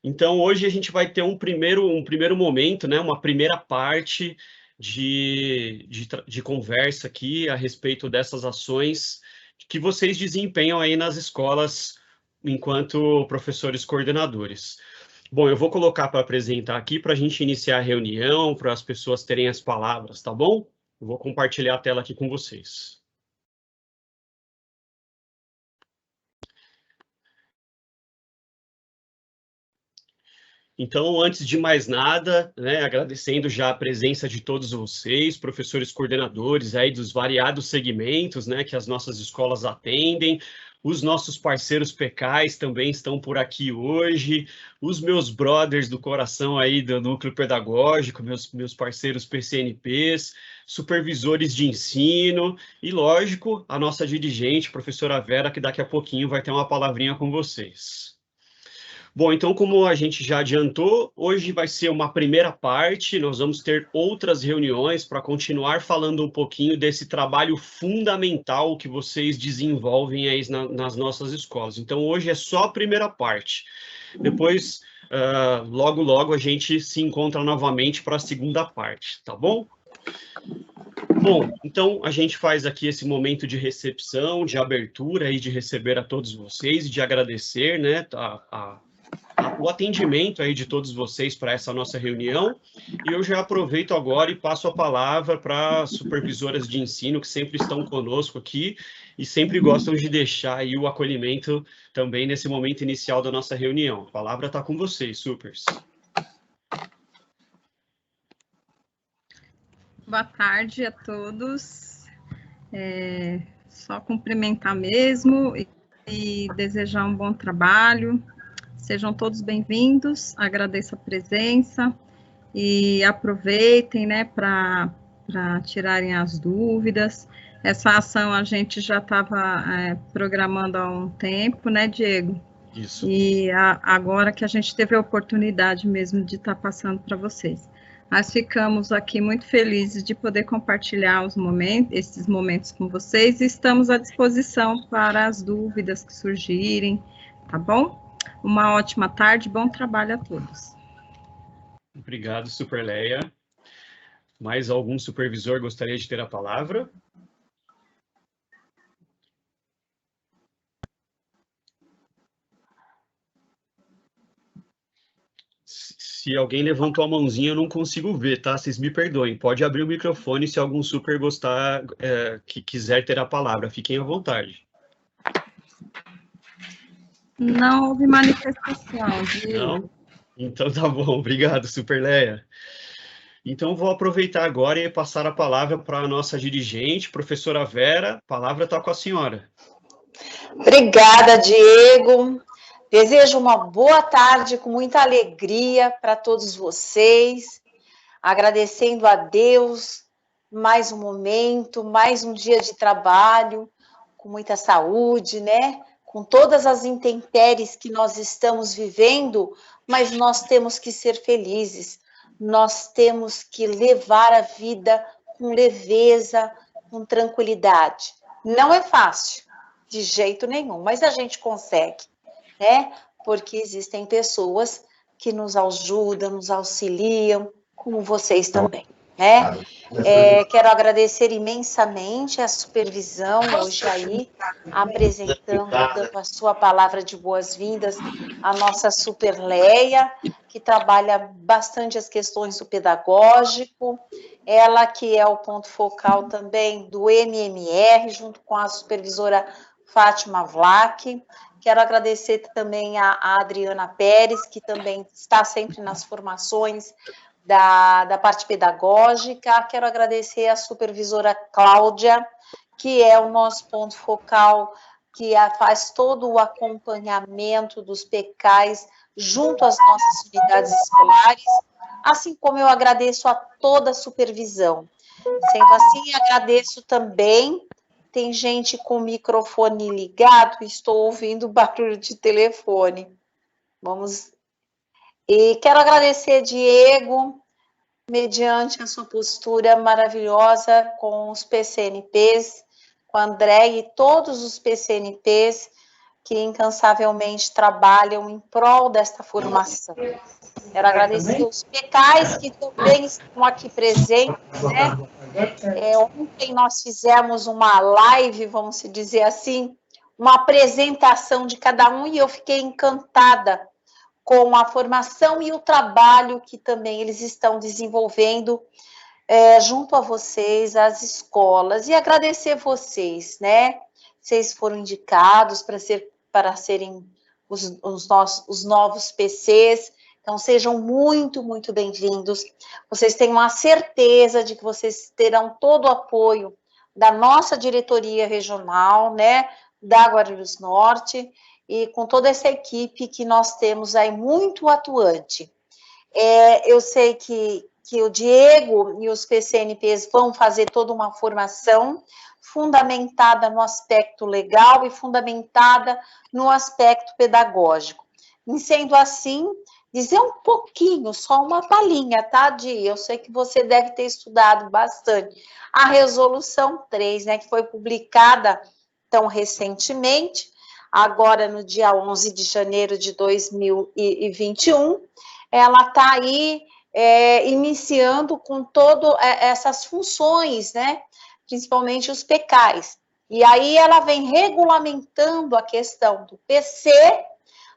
Então, hoje a gente vai ter um primeiro momento, né, uma primeira parte de conversa aqui a respeito dessas ações que vocês desempenham aí nas escolas enquanto professores coordenadores. Bom, eu vou colocar para apresentar aqui para a gente iniciar a reunião, para as pessoas terem as palavras, tá bom? Eu vou compartilhar a tela aqui com vocês. Então, antes de mais nada, né, agradecendo já a presença de todos vocês, professores coordenadores aí dos variados segmentos, né, que as nossas escolas atendem, os nossos parceiros PECAIs também estão por aqui hoje, os meus brothers do coração aí do núcleo pedagógico, meus parceiros PCNPs, supervisores de ensino e, lógico, a nossa dirigente, professora Vera, que daqui a pouquinho vai ter uma palavrinha com vocês. Bom, então, como a gente já adiantou, hoje vai ser uma primeira parte, nós vamos ter outras reuniões para continuar falando um pouquinho desse trabalho fundamental que vocês desenvolvem aí nas nossas escolas. Então, hoje é só a primeira parte. Depois, logo, logo, a gente se encontra novamente para a segunda parte, tá bom? Bom, então a gente faz aqui esse momento de recepção, de abertura e de receber a todos vocês e de agradecer, né, o atendimento aí de todos vocês para essa nossa reunião, e eu já aproveito agora e passo a palavra para as supervisoras de ensino que sempre estão conosco aqui e sempre gostam de deixar aí o acolhimento também nesse momento inicial da nossa reunião. A palavra está com vocês, supers. Boa tarde a todos. Só cumprimentar mesmo e desejar um bom trabalho. Sejam todos bem-vindos, agradeço a presença e aproveitem, né, para tirarem as dúvidas. Essa ação a gente já estava programando há um tempo, né, Diego? Isso. E agora que a gente teve a oportunidade mesmo de estar passando para vocês. Nós ficamos aqui muito felizes de poder compartilhar esses momentos com vocês e estamos à disposição para as dúvidas que surgirem, tá bom? Uma ótima tarde, bom trabalho a todos. Obrigado, Superleia. Mais algum supervisor gostaria de ter a palavra? Se alguém levantou a mãozinha, eu não consigo ver, tá? Vocês me perdoem. Pode abrir o microfone se algum super gostar, que quiser ter a palavra. Fiquem à vontade. Não houve manifestação, Diego. Não? Então tá bom. Obrigado, Superleia. Então, vou aproveitar agora e passar a palavra para a nossa dirigente, professora Vera. A palavra está com a senhora. Obrigada, Diego. Desejo uma boa tarde com muita alegria para todos vocês, agradecendo a Deus mais um momento, mais um dia de trabalho, com muita saúde, né? Com todas as intempéries que nós estamos vivendo, mas nós temos que ser felizes, nós temos que levar a vida com leveza, com tranquilidade. Não é fácil, de jeito nenhum, mas a gente consegue, né? Porque existem pessoas que nos ajudam, nos auxiliam, como vocês também, né? Quero agradecer imensamente a supervisão hoje aí, apresentando, dando a sua palavra de boas-vindas, a nossa Superleia, que trabalha bastante as questões do pedagógico, ela que é o ponto focal também do MMR, junto com a supervisora Fátima Vlach. Quero agradecer também a Adriana Pérez, que também está sempre nas formações da parte pedagógica. Quero agradecer a supervisora Cláudia, que é o nosso ponto focal, que faz todo o acompanhamento dos PECAIs junto às nossas unidades escolares, assim como eu agradeço a toda a supervisão. Sendo assim, agradeço também. Tem gente com o microfone ligado, estou ouvindo barulho de telefone. Vamos. E quero agradecer, Diego, mediante a sua postura maravilhosa com os PCNPs, com a André e todos os PCNPs, que incansavelmente trabalham em prol desta formação. Quero agradecer os PECAIs que também estão aqui presentes, né? Ontem nós fizemos uma live, vamos dizer assim, uma apresentação de cada um, e eu fiquei encantada com a formação e o trabalho que também eles estão desenvolvendo junto a vocês, as escolas, e agradecer vocês, né? Vocês foram indicados para serem os novos PCs, então sejam muito, muito bem-vindos. Vocês tenham a certeza de que vocês terão todo o apoio da nossa diretoria regional, né, da Guarulhos Norte, e com toda essa equipe que nós temos aí muito atuante. Eu sei que o Diego e os PCNPs vão fazer toda uma formação fundamentada no aspecto legal e fundamentada no aspecto pedagógico. E sendo assim, dizer um pouquinho, só uma palhinha, tá, Di? Eu sei que você deve ter estudado bastante a Resolução 3, né, que foi publicada tão recentemente, agora no dia 11 de janeiro de 2021, ela está aí iniciando com todas essas funções, né, principalmente os PECAIs. E aí ela vem regulamentando a questão do PC,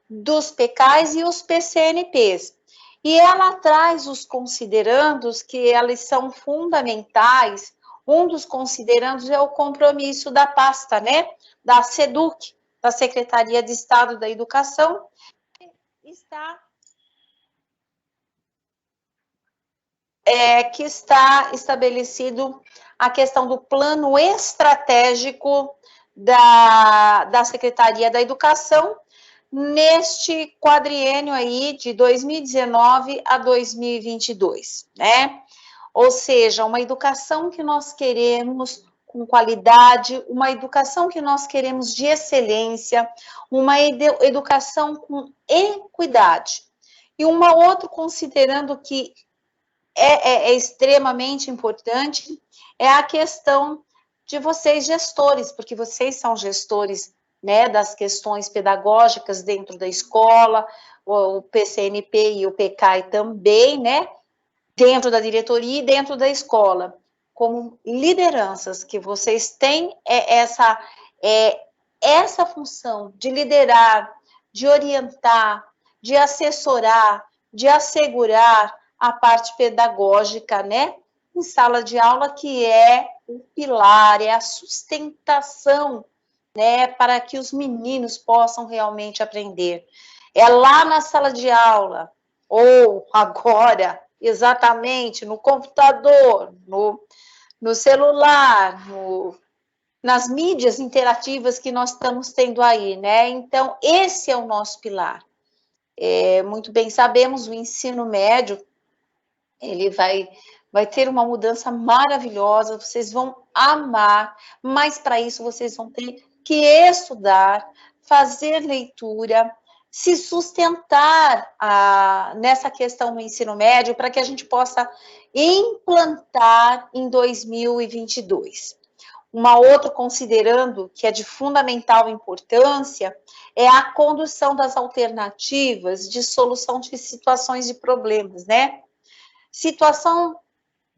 dos PECAIs e os PCNPs. E ela traz os considerandos que eles são fundamentais. Um dos considerandos é o compromisso da pasta, né, da SEDUC, da Secretaria de Estado da Educação, que está estabelecido a questão do plano estratégico da Secretaria da Educação neste quadriênio aí de 2019 a 2022, né? Ou seja, uma educação que nós queremos com qualidade, uma educação que nós queremos de excelência, uma educação com equidade. E uma outra, considerando que é extremamente importante, é a questão de vocês gestores, porque vocês são gestores, né, das questões pedagógicas dentro da escola, o PCNP e o PECAI também, né, dentro da diretoria e dentro da escola, como lideranças, que vocês têm essa função de liderar, de orientar, de assessorar, de assegurar a parte pedagógica, né, em sala de aula, que é o pilar, é a sustentação, né, para que os meninos possam realmente aprender. É lá na sala de aula, ou agora, exatamente, no computador, no celular, nas mídias interativas que nós estamos tendo aí, né? Então, esse é o nosso pilar. Muito bem sabemos, o ensino médio, ele vai ter uma mudança maravilhosa, vocês vão amar, mas para isso vocês vão ter que estudar, fazer leitura, se sustentar nessa questão do ensino médio, para que a gente possa implantar em 2022. Uma outra, considerando que é de fundamental importância, é a condução das alternativas de solução de situações de problemas, né?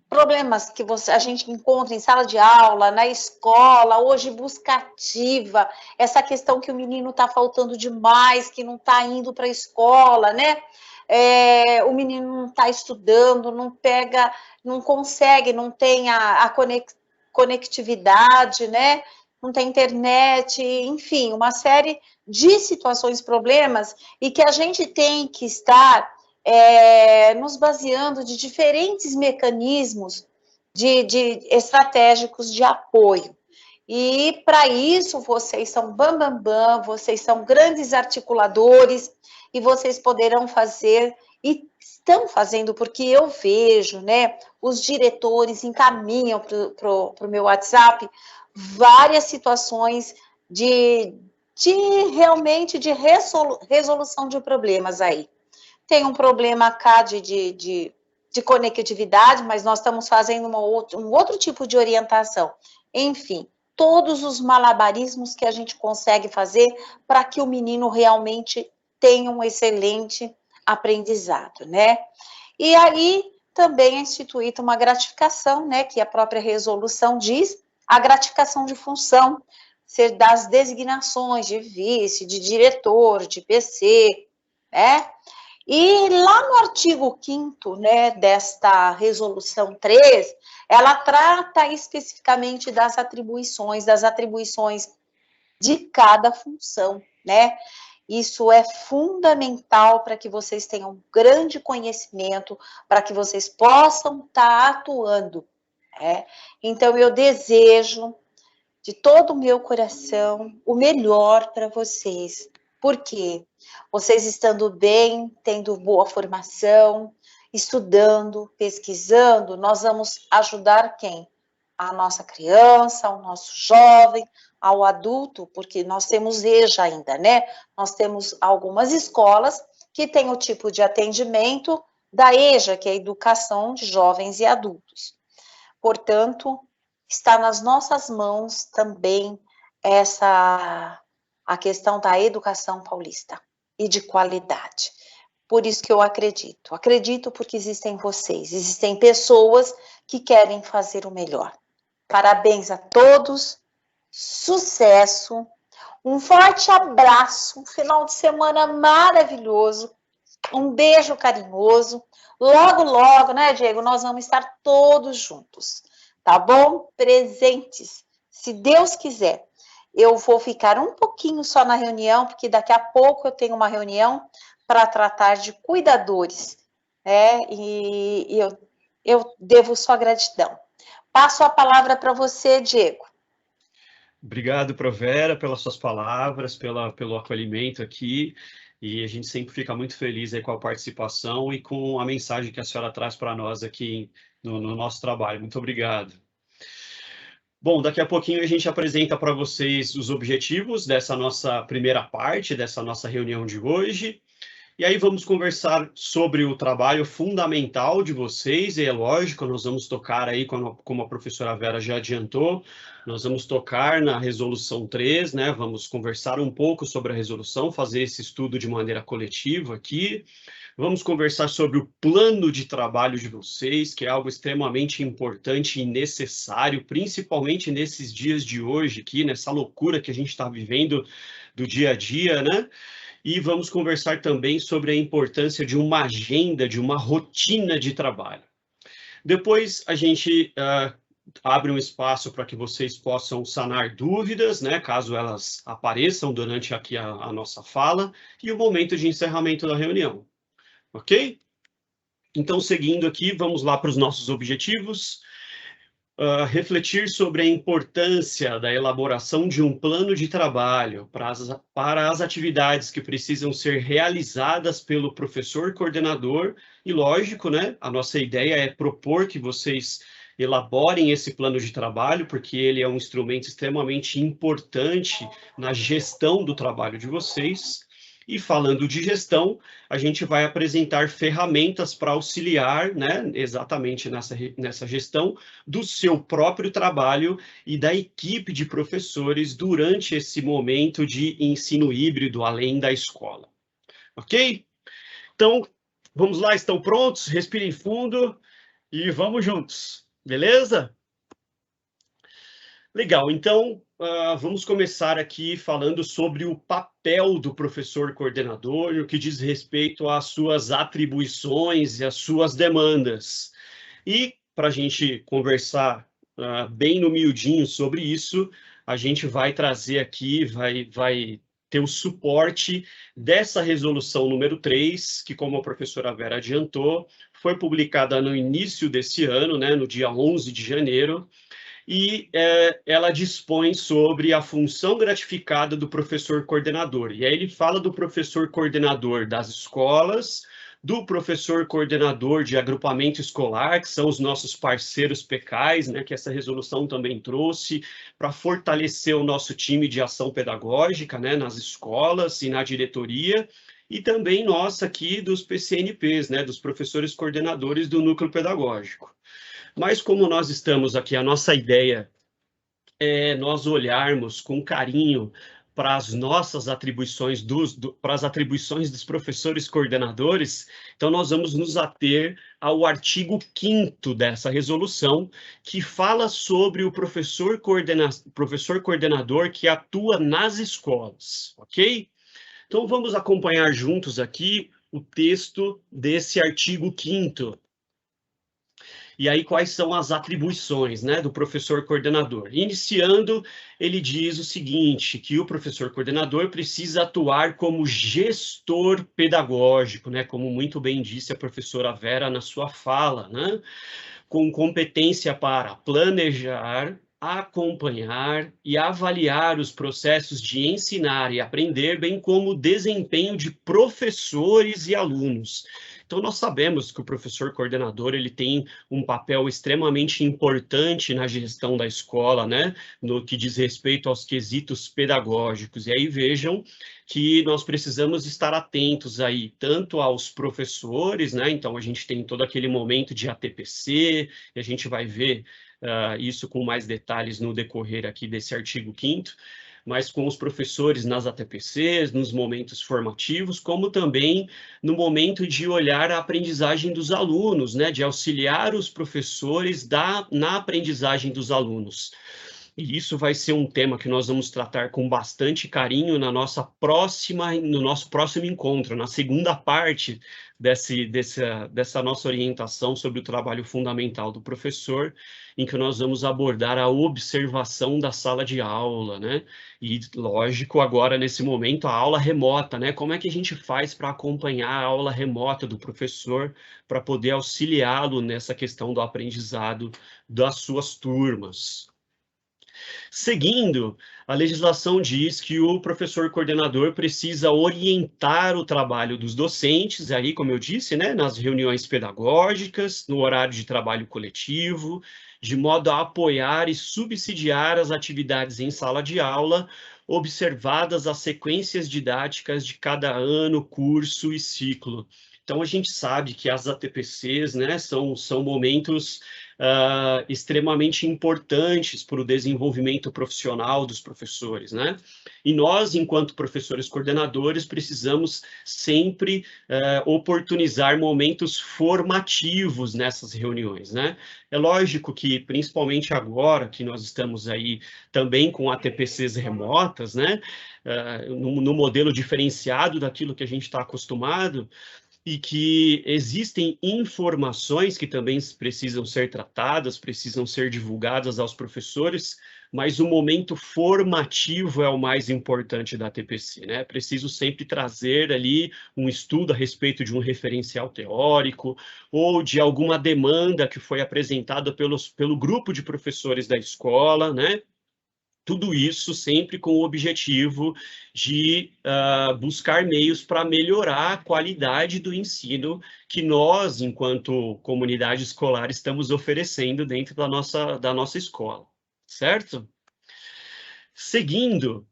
Problemas que a gente encontra em sala de aula, na escola, hoje busca ativa, essa questão que o menino está faltando demais, que não está indo para a escola, né? O menino não está estudando, não consegue, não tem a conectividade, né? Não tem internet, enfim, uma série de situações, problemas, e que a gente tem que estar nos baseando de diferentes mecanismos estratégicos de apoio. E, para isso, vocês são bambambam, vocês são grandes articuladores, e vocês poderão fazer, e estão fazendo, porque eu vejo, né, os diretores encaminham para o meu WhatsApp várias situações realmente de resolução de problemas aí. Tem um problema cá de conectividade, mas nós estamos fazendo um outro tipo de orientação. Enfim, todos os malabarismos que a gente consegue fazer para que o menino realmente tenha um excelente aprendizado, né? E aí também é instituída uma gratificação, né, que a própria resolução diz, a gratificação de função, das designações de vice, de diretor, de PC, né? E lá no artigo 5º, né, desta resolução 3, ela trata especificamente das atribuições de cada função, né? Isso é fundamental para que vocês tenham um grande conhecimento, para que vocês possam estar atuando, né? Então, eu desejo, de todo o meu coração, o melhor para vocês. Por quê? Vocês estando bem, tendo boa formação, estudando, pesquisando, nós vamos ajudar quem? A nossa criança, o nosso jovem, ao adulto, porque nós temos EJA ainda, né? Nós temos algumas escolas que têm o tipo de atendimento da EJA, que é a Educação de Jovens e Adultos. Portanto, está nas nossas mãos também a questão da educação paulista e de qualidade. Por isso que eu acredito porque existem vocês, existem pessoas que querem fazer o melhor. Parabéns a todos, sucesso, um forte abraço, um final de semana maravilhoso, um beijo carinhoso. Logo, logo, né, Diego, nós vamos estar todos juntos, tá bom? Presentes, se Deus quiser. Eu vou ficar um pouquinho só na reunião, porque daqui a pouco eu tenho uma reunião para tratar de cuidadores, né? E eu devo só gratidão. Passo a palavra para você, Diego. Obrigado, Provera, pelas suas palavras, pelo acolhimento aqui, e a gente sempre fica muito feliz aí com a participação e com a mensagem que a senhora traz para nós aqui no nosso trabalho. Muito obrigado. Bom, daqui a pouquinho a gente apresenta para vocês os objetivos dessa nossa primeira parte, dessa nossa reunião de hoje. E aí vamos conversar sobre o trabalho fundamental de vocês, e é lógico, nós vamos tocar aí, como a professora Vera já adiantou, nós vamos tocar na resolução 3, né? Vamos conversar um pouco sobre a resolução, fazer esse estudo de maneira coletiva aqui. Vamos conversar sobre o plano de trabalho de vocês, que é algo extremamente importante e necessário, principalmente nesses dias de hoje aqui, nessa loucura que a gente está vivendo do dia a dia, né? E vamos conversar também sobre a importância de uma agenda, de uma rotina de trabalho. Depois a gente abre um espaço para que vocês possam sanar dúvidas, né, caso elas apareçam durante aqui a nossa fala, e o momento de encerramento da reunião. Ok? Então, seguindo aqui, vamos lá para os nossos objetivos. Refletir sobre a importância da elaboração de um plano de trabalho para as atividades que precisam ser realizadas pelo professor coordenador. E lógico, né, a nossa ideia é propor que vocês elaborem esse plano de trabalho, porque ele é um instrumento extremamente importante na gestão do trabalho de vocês. E falando de gestão, a gente vai apresentar ferramentas para auxiliar, né, exatamente nessa gestão do seu próprio trabalho e da equipe de professores durante esse momento de ensino híbrido além da escola. Ok? Então, vamos lá, estão prontos? Respirem fundo e vamos juntos, beleza? Legal, então vamos começar aqui falando sobre o papel do professor coordenador no que diz respeito às suas atribuições e às suas demandas. E para a gente conversar bem no miudinho sobre isso, a gente vai trazer aqui, vai ter o suporte dessa resolução número 3, que, como a professora Vera adiantou, foi publicada no início desse ano, né, no dia 11 de janeiro, e ela dispõe sobre a função gratificada do professor coordenador. E aí ele fala do professor coordenador das escolas, do professor coordenador de agrupamento escolar, que são os nossos parceiros PECAIs, né, que essa resolução também trouxe para fortalecer o nosso time de ação pedagógica, né, nas escolas e na diretoria, e também nós aqui dos PCNPs, né, dos professores coordenadores do núcleo pedagógico. Mas como nós estamos aqui, a nossa ideia nós olharmos com carinho para as nossas atribuições, para as atribuições dos professores coordenadores, então nós vamos nos ater ao artigo 5º dessa resolução, que fala sobre o professor coordenador que atua nas escolas, ok? Então vamos acompanhar juntos aqui o texto desse artigo 5º. E aí, quais são as atribuições, né, do professor coordenador? Iniciando, ele diz o seguinte, que o professor coordenador precisa atuar como gestor pedagógico, né, como muito bem disse a professora Vera na sua fala, né, com competência para planejar, acompanhar e avaliar os processos de ensinar e aprender, bem como o desempenho de professores e alunos. Então, nós sabemos que o professor coordenador ele tem um papel extremamente importante na gestão da escola, né, no que diz respeito aos quesitos pedagógicos. E aí vejam que nós precisamos estar atentos aí, tanto aos professores, né, então a gente tem todo aquele momento de ATPC, e a gente vai ver isso com mais detalhes no decorrer aqui desse artigo 5º, mas com os professores nas ATPCs, nos momentos formativos, como também no momento de olhar a aprendizagem dos alunos, né, de auxiliar os professores na aprendizagem dos alunos. E isso vai ser um tema que nós vamos tratar com bastante carinho no nosso próximo encontro, na segunda parte dessa nossa orientação sobre o trabalho fundamental do professor, em que nós vamos abordar a observação da sala de aula, né? E, lógico, agora, nesse momento, a aula remota, né? Como é que a gente faz para acompanhar a aula remota do professor, para poder auxiliá-lo nessa questão do aprendizado das suas turmas? Seguindo, a legislação diz que o professor coordenador precisa orientar o trabalho dos docentes, aí, como eu disse, né, nas reuniões pedagógicas, no horário de trabalho coletivo, de modo a apoiar e subsidiar as atividades em sala de aula, observadas as sequências didáticas de cada ano, curso e ciclo. Então, a gente sabe que as ATPCs, né, são momentos extremamente importantes para o desenvolvimento profissional dos professores, né? E nós, enquanto professores coordenadores, precisamos sempre oportunizar momentos formativos nessas reuniões, né? É lógico que, principalmente agora, que nós estamos aí também com ATPCs remotas, né? No modelo diferenciado daquilo que a gente está acostumado, e que existem informações que também precisam ser tratadas, precisam ser divulgadas aos professores, mas o momento formativo é o mais importante da TPC, né? Preciso sempre trazer ali um estudo a respeito de um referencial teórico ou de alguma demanda que foi apresentada pelo grupo de professores da escola, né? Tudo isso sempre com o objetivo de buscar meios para melhorar a qualidade do ensino que nós, enquanto comunidade escolar, estamos oferecendo dentro da nossa escola, certo? Seguindo,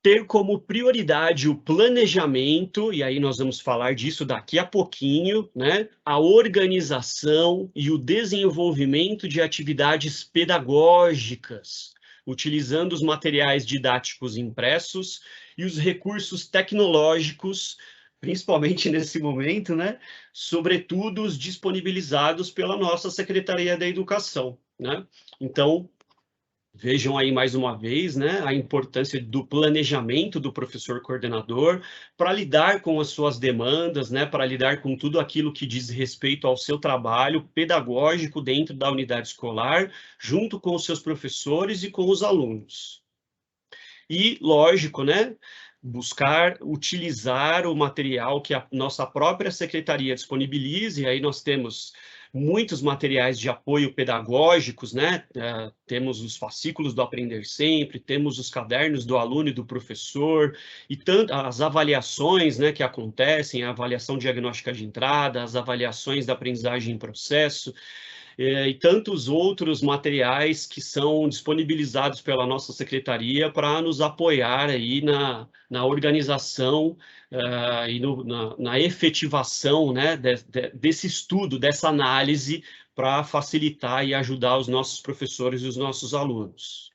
ter como prioridade o planejamento, e aí nós vamos falar disso daqui a pouquinho, né? A organização e o desenvolvimento de atividades pedagógicas, utilizando os materiais didáticos impressos e os recursos tecnológicos, principalmente nesse momento, né? Sobretudo os disponibilizados pela nossa Secretaria da Educação, né? Então, vejam aí mais uma vez, né, a importância do planejamento do professor coordenador para lidar com as suas demandas, né, para lidar com tudo aquilo que diz respeito ao seu trabalho pedagógico dentro da unidade escolar, junto com os seus professores e com os alunos. E, lógico, né, buscar utilizar o material que a nossa própria secretaria disponibilize, e aí nós temos muitos materiais de apoio pedagógicos, né? Temos os fascículos do Aprender Sempre, temos os cadernos do aluno e do professor, e tanto as avaliações, né, que acontecem, a avaliação diagnóstica de entrada, as avaliações da aprendizagem em processo, e tantos outros materiais que são disponibilizados pela nossa secretaria para nos apoiar aí na organização e na efetivação, né, desse estudo, dessa análise para facilitar e ajudar os nossos professores e os nossos alunos.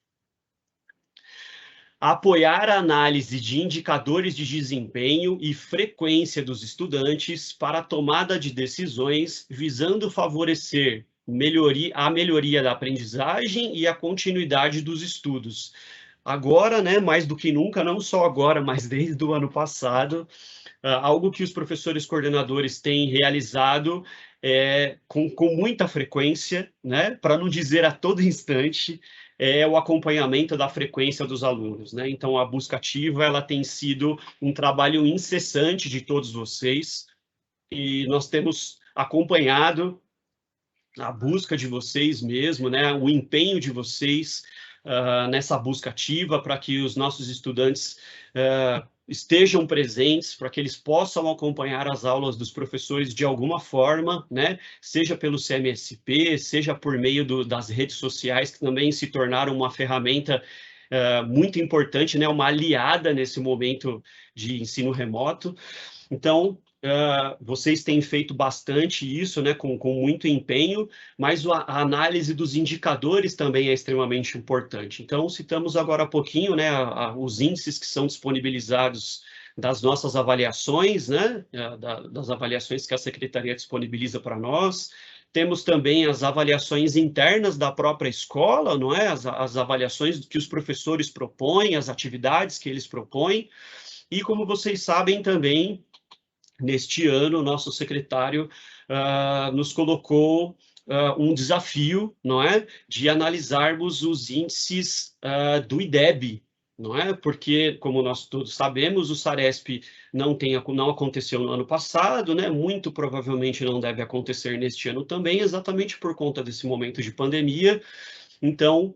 Apoiar a análise de indicadores de desempenho e frequência dos estudantes para a tomada de decisões, visando favorecer a melhoria da aprendizagem e a continuidade dos estudos. Agora, né, mais do que nunca, não só agora, mas desde o ano passado, algo que os professores coordenadores têm realizado com muita frequência, né, para não dizer a todo instante, é o acompanhamento da frequência dos alunos, né? Então, a busca ativa, ela tem sido um trabalho incessante de todos vocês, e nós temos acompanhado a busca de vocês mesmo, né? O empenho de vocês nessa busca ativa para que os nossos estudantes estejam presentes, para que eles possam acompanhar as aulas dos professores de alguma forma, né? Seja pelo CMSP, seja por meio das redes sociais, que também se tornaram uma ferramenta muito importante, né? Uma aliada nesse momento de ensino remoto. Então, vocês têm feito bastante isso, né, com muito empenho, mas a análise dos indicadores também é extremamente importante. Então, citamos agora há pouquinho, né, os índices que são disponibilizados das nossas avaliações, né, das avaliações que a Secretaria disponibiliza para nós. Temos também as avaliações internas da própria escola, não é? As avaliações que os professores propõem, as atividades que eles propõem. E, como vocês sabem também, neste ano, o nosso secretário nos colocou um desafio, não é? De analisarmos os índices do IDEB, não é? Porque, como nós todos sabemos, o SARESP não aconteceu no ano passado, né? Muito provavelmente não deve acontecer neste ano também, exatamente por conta desse momento de pandemia. Então,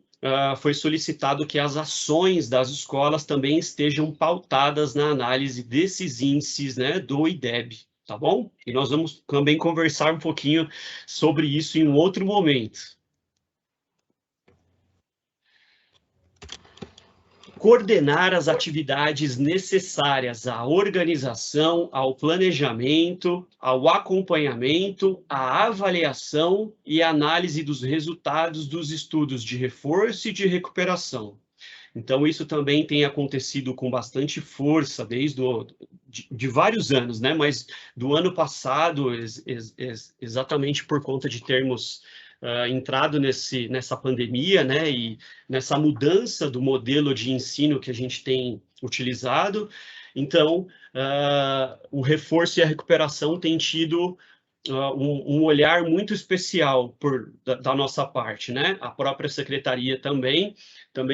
foi solicitado que as ações das escolas também estejam pautadas na análise desses índices, né, do IDEB, tá bom? E nós vamos também conversar um pouquinho sobre isso em um outro momento. Coordenar as atividades necessárias à organização, ao planejamento, ao acompanhamento, à avaliação e análise dos resultados dos estudos de reforço e de recuperação. Então, isso também tem acontecido com bastante força desde de vários anos, né? Mas do ano passado, exatamente por conta de termos entrado nessa pandemia, né, e nessa mudança do modelo de ensino que a gente tem utilizado. Então, o reforço e a recuperação têm tido um olhar muito especial da nossa parte, né? A própria secretaria também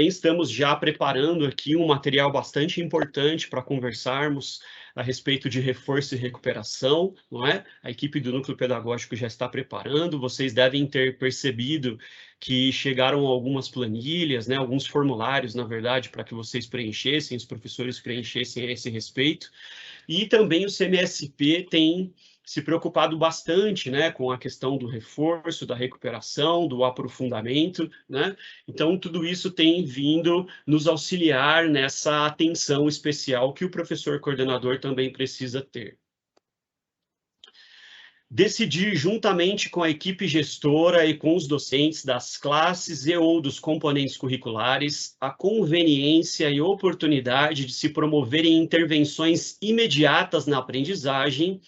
estamos já preparando aqui um material bastante importante para conversarmos a respeito de reforço e recuperação, não é? A equipe do Núcleo Pedagógico já está preparando, vocês devem ter percebido que chegaram algumas planilhas, né, alguns formulários, na verdade, para que vocês preenchessem, os professores preenchessem a esse respeito, e também o CMSP tem se preocupado bastante, né, com a questão do reforço, da recuperação, do aprofundamento, né? Então, tudo isso tem vindo nos auxiliar nessa atenção especial que o professor coordenador também precisa ter. Decidir juntamente com a equipe gestora e com os docentes das classes ou dos componentes curriculares a conveniência e oportunidade de se promoverem intervenções imediatas na aprendizagem,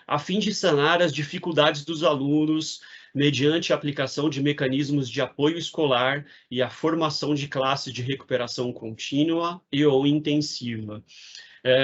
a fim de sanar as dificuldades dos alunos, mediante a aplicação de mecanismos de apoio escolar e a formação de classes de recuperação contínua e ou intensiva.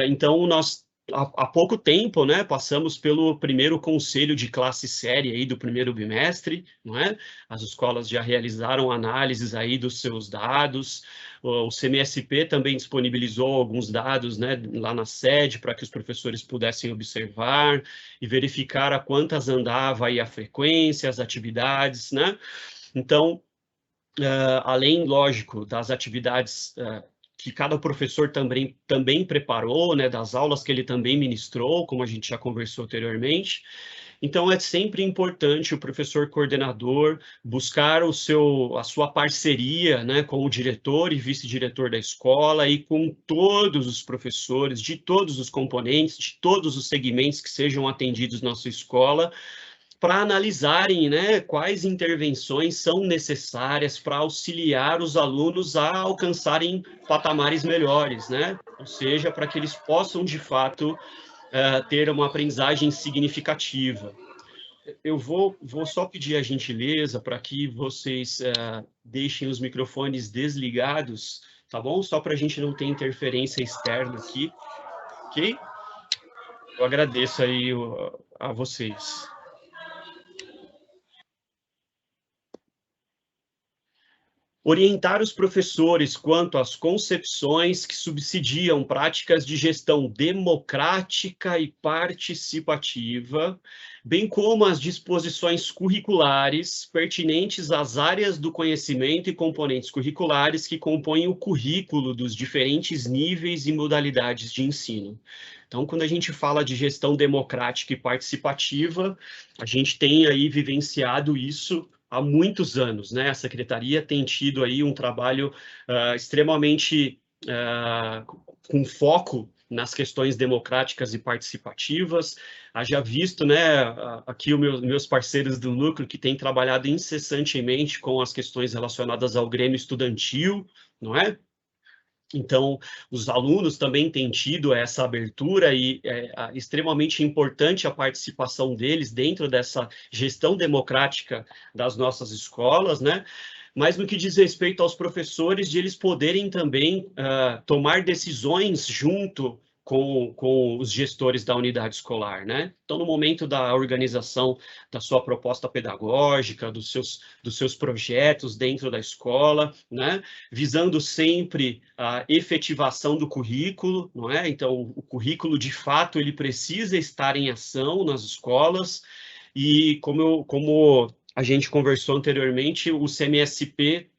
Então, nós, há pouco tempo, né, passamos pelo primeiro conselho de classe série aí do primeiro bimestre, não é? As escolas já realizaram análises aí dos seus dados, o CMSP também disponibilizou alguns dados, né, lá na sede para que os professores pudessem observar e verificar a quantas andava aí a frequência, as atividades, né? Então, além, lógico, das atividades que cada professor também preparou, né, das aulas que ele também ministrou, como a gente já conversou anteriormente. Então, é sempre importante o professor coordenador buscar a sua parceria, né, com o diretor e vice-diretor da escola e com todos os professores, de todos os componentes, de todos os segmentos que sejam atendidos na sua escola, para analisarem, né, quais intervenções são necessárias para auxiliar os alunos a alcançarem patamares melhores, né? Ou seja, para que eles possam, de fato, ter uma aprendizagem significativa. Eu vou só pedir a gentileza para que vocês deixem os microfones desligados, tá bom? Só para a gente não ter interferência externa aqui, ok? Eu agradeço aí a vocês. Orientar os professores quanto às concepções que subsidiam práticas de gestão democrática e participativa, bem como as disposições curriculares pertinentes às áreas do conhecimento e componentes curriculares que compõem o currículo dos diferentes níveis e modalidades de ensino. Então, quando a gente fala de gestão democrática e participativa, a gente tem aí vivenciado isso há muitos anos, né? A Secretaria tem tido aí um trabalho extremamente com foco nas questões democráticas e participativas. Haja visto, né, aqui os meus parceiros do núcleo que têm trabalhado incessantemente com as questões relacionadas ao Grêmio Estudantil, não é? Então, os alunos também têm tido essa abertura e é extremamente importante a participação deles dentro dessa gestão democrática das nossas escolas, né? Mas no que diz respeito aos professores, de eles poderem também tomar decisões junto com os gestores da unidade escolar, né? Então, no momento da organização da sua proposta pedagógica, dos seus projetos dentro da escola, né? Visando sempre a efetivação do currículo, não é? Então, o currículo, de fato, ele precisa estar em ação nas escolas, e como a gente conversou anteriormente, o CMSP,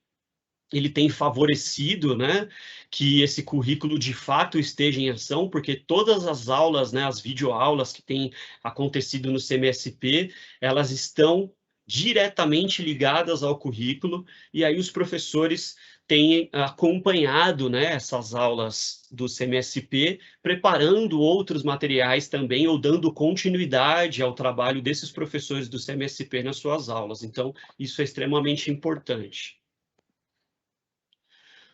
ele tem favorecido, né, que esse currículo de fato esteja em ação, porque todas as aulas, né, as videoaulas que têm acontecido no CMSP, elas estão diretamente ligadas ao currículo, e aí os professores têm acompanhado, né, essas aulas do CMSP, preparando outros materiais também, ou dando continuidade ao trabalho desses professores do CMSP nas suas aulas. Então, isso é extremamente importante.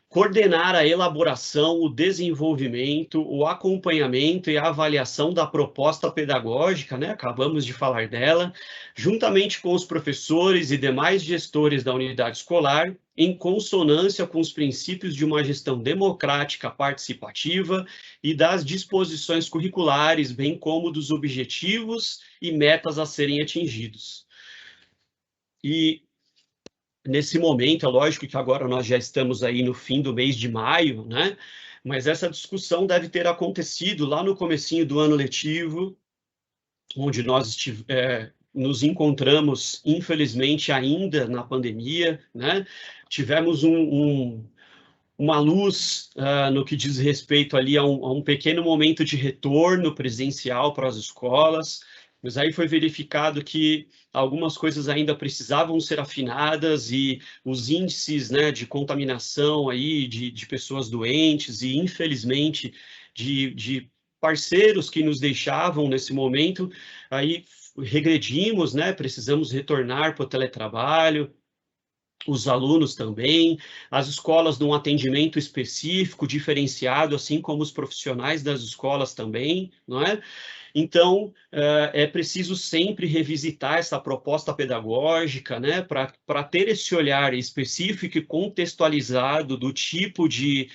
Coordenar a elaboração, o desenvolvimento, o acompanhamento e a avaliação da proposta pedagógica, né? Acabamos de falar dela, juntamente com os professores e demais gestores da unidade escolar, em consonância com os princípios de uma gestão democrática participativa e das disposições curriculares, bem como dos objetivos e metas a serem atingidos. E nesse momento, é lógico que agora nós já estamos aí no fim do mês de maio, né? Mas essa discussão deve ter acontecido lá no comecinho do ano letivo, onde nós nos encontramos, infelizmente, ainda na pandemia, né? Tivemos uma luz no que diz respeito ali a um pequeno momento de retorno presencial para as escolas, mas aí foi verificado que algumas coisas ainda precisavam ser afinadas e os índices, né, de contaminação aí de pessoas doentes e, infelizmente, de parceiros que nos deixavam nesse momento, aí regredimos, né, precisamos retornar para o teletrabalho, os alunos também, as escolas num atendimento específico, diferenciado, assim como os profissionais das escolas também, não é? Então, é preciso sempre revisitar essa proposta pedagógica, né, para ter esse olhar específico e contextualizado do tipo de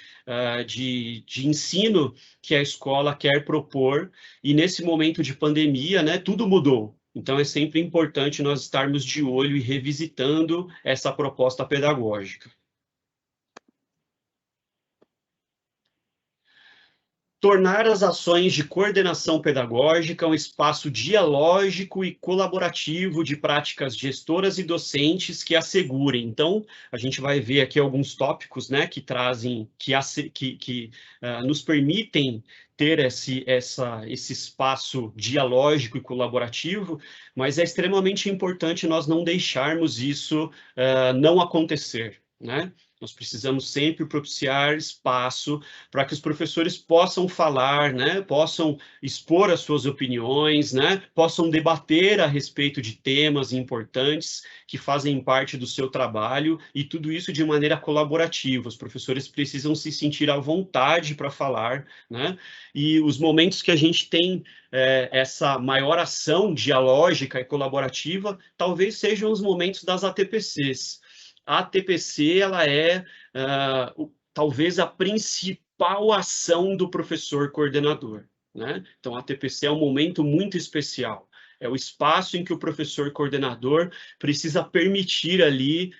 ensino que a escola quer propor, e nesse momento de pandemia, né, tudo mudou. Então, é sempre importante nós estarmos de olho e revisitando essa proposta pedagógica. Tornar as ações de coordenação pedagógica um espaço dialógico e colaborativo de práticas gestoras e docentes que assegurem. Então, a gente vai ver aqui alguns tópicos, né, que trazem, que nos permitem ter esse espaço dialógico e colaborativo, mas é extremamente importante nós não deixarmos isso não acontecer, né? Nós precisamos sempre propiciar espaço para que os professores possam falar, né, possam expor as suas opiniões, né, possam debater a respeito de temas importantes que fazem parte do seu trabalho, e tudo isso de maneira colaborativa. Os professores precisam se sentir à vontade para falar, né, e os momentos que a gente tem essa maior ação dialógica e colaborativa, talvez sejam os momentos das ATPCs. A ATPC, ela é talvez a principal ação do professor coordenador, né? Então, a ATPC é um momento muito especial. É o espaço em que o professor coordenador precisa permitir ali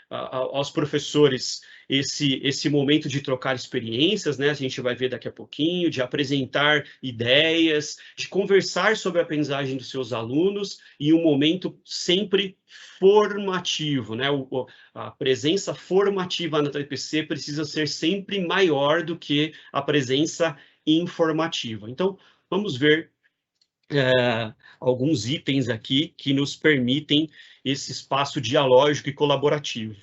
aos professores esse momento de trocar experiências, né? A gente vai ver daqui a pouquinho, de apresentar ideias, de conversar sobre a aprendizagem dos seus alunos, e um momento sempre formativo, né? A presença formativa na TPC precisa ser sempre maior do que a presença informativa. Então, vamos ver alguns itens aqui que nos permitem esse espaço dialógico e colaborativo.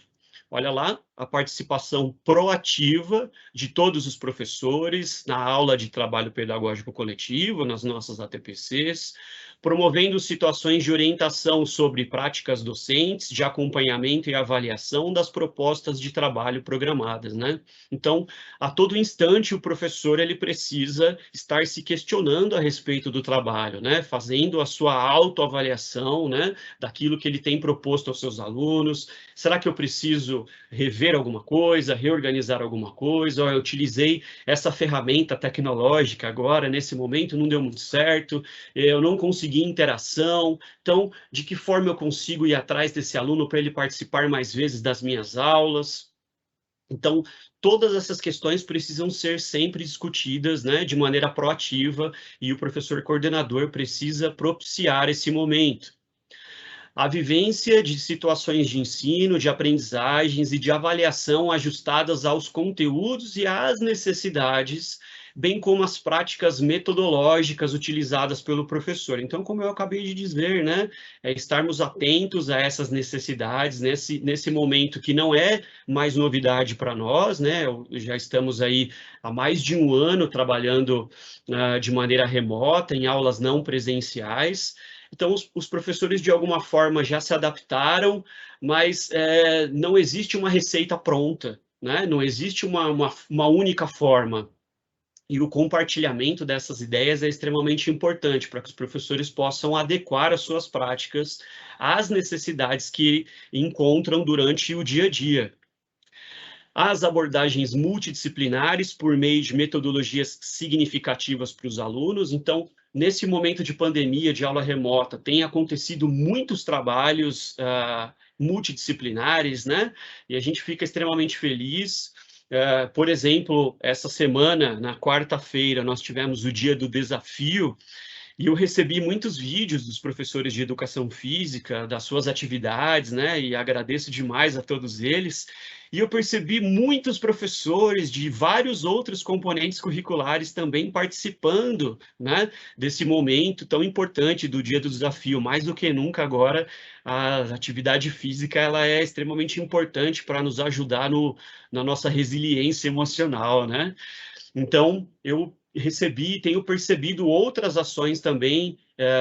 Olha lá, a participação proativa de todos os professores na aula de trabalho pedagógico coletivo, nas nossas ATPCs, promovendo situações de orientação sobre práticas docentes, de acompanhamento e avaliação das propostas de trabalho programadas, né? Então, a todo instante, o professor ele precisa estar se questionando a respeito do trabalho, né? Fazendo a sua autoavaliação, né? Daquilo que ele tem proposto aos seus alunos. Será que eu preciso rever alguma coisa, reorganizar alguma coisa? Ou eu utilizei essa ferramenta tecnológica agora, nesse momento, não deu muito certo, eu não consegui interação. Então, de que forma eu consigo ir atrás desse aluno para ele participar mais vezes das minhas aulas? Então, todas essas questões precisam ser sempre discutidas, né, de maneira proativa, e o professor coordenador precisa propiciar esse momento. A vivência de situações de ensino, de aprendizagens e de avaliação ajustadas aos conteúdos e às necessidades, bem como as práticas metodológicas utilizadas pelo professor. Então, como eu acabei de dizer, né, estarmos atentos a essas necessidades nesse momento que não é mais novidade para nós, né, já estamos aí há mais de um ano trabalhando de maneira remota, em aulas não presenciais. Então, os professores, de alguma forma, já se adaptaram, mas não existe uma receita pronta, né? Não existe uma única forma. E o compartilhamento dessas ideias é extremamente importante para que os professores possam adequar as suas práticas às necessidades que encontram durante o dia a dia. As abordagens multidisciplinares por meio de metodologias significativas para os alunos. Então, nesse momento de pandemia, de aula remota, tem acontecido muitos trabalhos multidisciplinares, né? E a gente fica extremamente feliz. Por exemplo, essa semana, na quarta-feira, nós tivemos o Dia do Desafio, e eu recebi muitos vídeos dos professores de educação física, das suas atividades, né? E agradeço demais a todos eles. E eu percebi muitos professores de vários outros componentes curriculares também participando, né, desse momento tão importante do Dia do Desafio. Mais do que nunca agora, a atividade física ela é extremamente importante para nos ajudar na nossa resiliência emocional, né? Então, eu tenho percebido outras ações também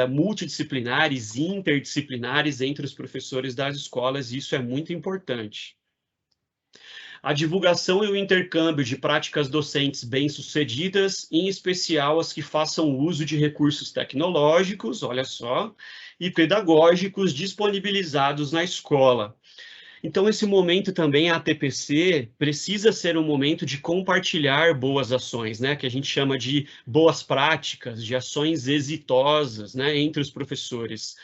multidisciplinares, interdisciplinares entre os professores das escolas, e isso é muito importante. A divulgação e o intercâmbio de práticas docentes bem-sucedidas, em especial as que façam uso de recursos tecnológicos, olha só, e pedagógicos disponibilizados na escola. Então, esse momento também, a ATPC, precisa ser um momento de compartilhar boas ações, né? Que a gente chama de boas práticas, de ações exitosas, né? Entre os professores.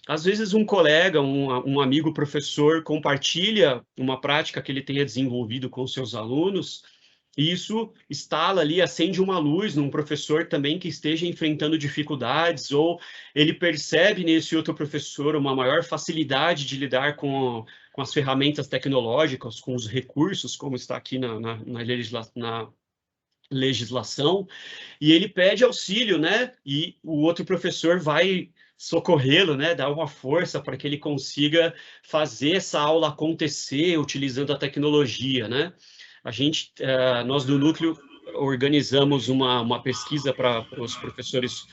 Às vezes, um colega, um amigo professor, compartilha uma prática que ele tenha desenvolvido com seus alunos, e isso instala ali, acende uma luz num professor também que esteja enfrentando dificuldades, ou ele percebe nesse outro professor uma maior facilidade de lidar com as ferramentas tecnológicas, com os recursos, como está aqui na legislação, e ele pede auxílio, né? E o outro professor vai socorrê-lo, né, dar uma força para que ele consiga fazer essa aula acontecer utilizando a tecnologia, né? Nós do Núcleo organizamos uma pesquisa para os professores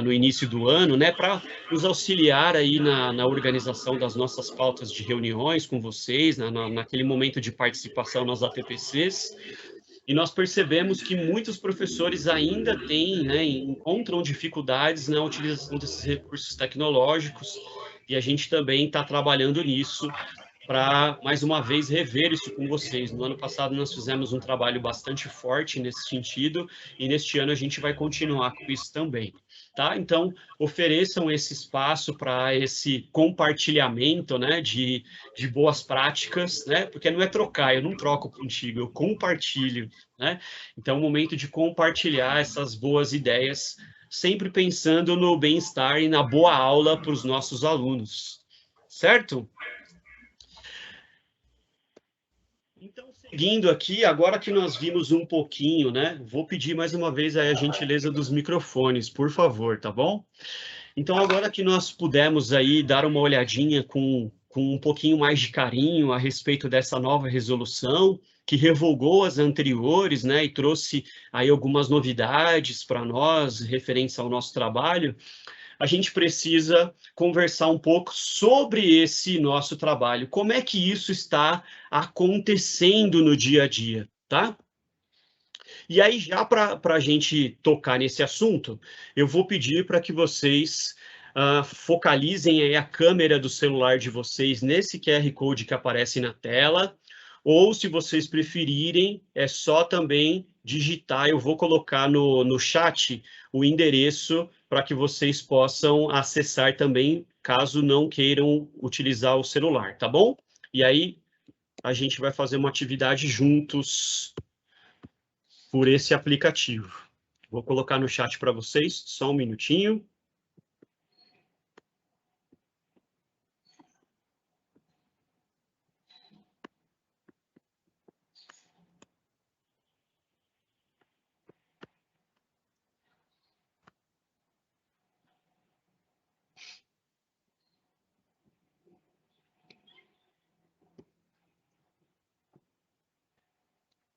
no início do ano, né, para nos auxiliar aí na organização das nossas pautas de reuniões com vocês, naquele momento de participação nas ATPCs, e nós percebemos que muitos professores ainda têm, né, encontram dificuldades na utilização desses recursos tecnológicos, e a gente também está trabalhando nisso para, mais uma vez, rever isso com vocês. No ano passado, nós fizemos um trabalho bastante forte nesse sentido, e neste ano a gente vai continuar com isso também. Tá? Então, ofereçam esse espaço para esse compartilhamento, né, de boas práticas, né, porque não é trocar, eu não troco contigo, eu compartilho, né? Então, é o momento de compartilhar essas boas ideias, sempre pensando no bem-estar e na boa aula para os nossos alunos, certo? Então, seguindo aqui, agora que nós vimos um pouquinho, né? Vou pedir mais uma vez aí a gentileza dos microfones, por favor, tá bom? Então, agora que nós pudemos aí dar uma olhadinha com um pouquinho mais de carinho a respeito dessa nova resolução, que revogou as anteriores, né? E trouxe aí algumas novidades para nós, referentes ao nosso trabalho, a gente precisa conversar um pouco sobre esse nosso trabalho. Como é que isso está acontecendo no dia a dia, tá? E aí, já para a gente tocar nesse assunto, eu vou pedir para que vocês focalizem aí a câmera do celular de vocês nesse QR Code que aparece na tela, ou, se vocês preferirem, é só também digitar, eu vou colocar no chat o endereço para que vocês possam acessar também, caso não queiram utilizar o celular, tá bom? E aí, a gente vai fazer uma atividade juntos por esse aplicativo. Vou colocar no chat para vocês, só um minutinho.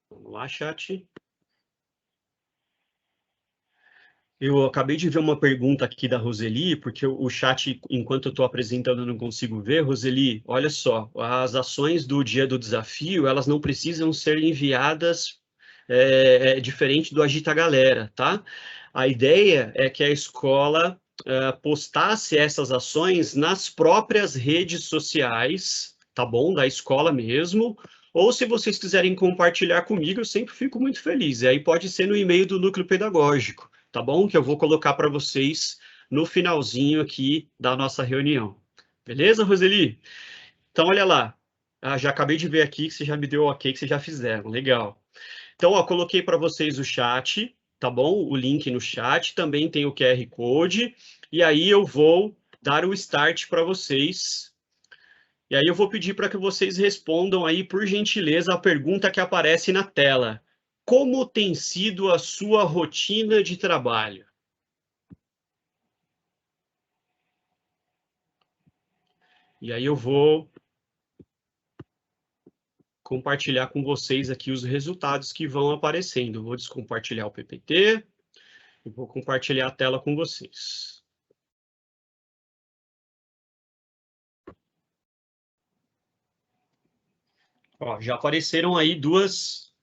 Vamos lá, chat. Eu acabei de ver uma pergunta aqui da Roseli, porque o chat, enquanto eu estou apresentando, eu não consigo ver. Roseli, olha só, as ações do Dia do Desafio, elas não precisam ser enviadas diferente do Agita Galera, tá? A ideia é que a escola postasse essas ações nas próprias redes sociais, tá bom? Da escola mesmo. Ou, se vocês quiserem compartilhar comigo, eu sempre fico muito feliz. E aí pode ser no e-mail do Núcleo Pedagógico, tá bom? Que eu vou colocar para vocês no finalzinho aqui da nossa reunião. Beleza, Roseli? Então, olha lá. Já acabei de ver aqui que você já me deu o ok, que vocês já fizeram. Legal. Então, ó, coloquei para vocês o chat, tá bom? O link no chat. Também tem o QR Code. E aí eu vou dar o start para vocês. E aí eu vou pedir para que vocês respondam aí, por gentileza, a pergunta que aparece na tela. Como tem sido a sua rotina de trabalho? E aí eu vou compartilhar com vocês aqui os resultados que vão aparecendo. Vou descompartilhar o PPT e vou compartilhar a tela com vocês. Ó, já apareceram aí duas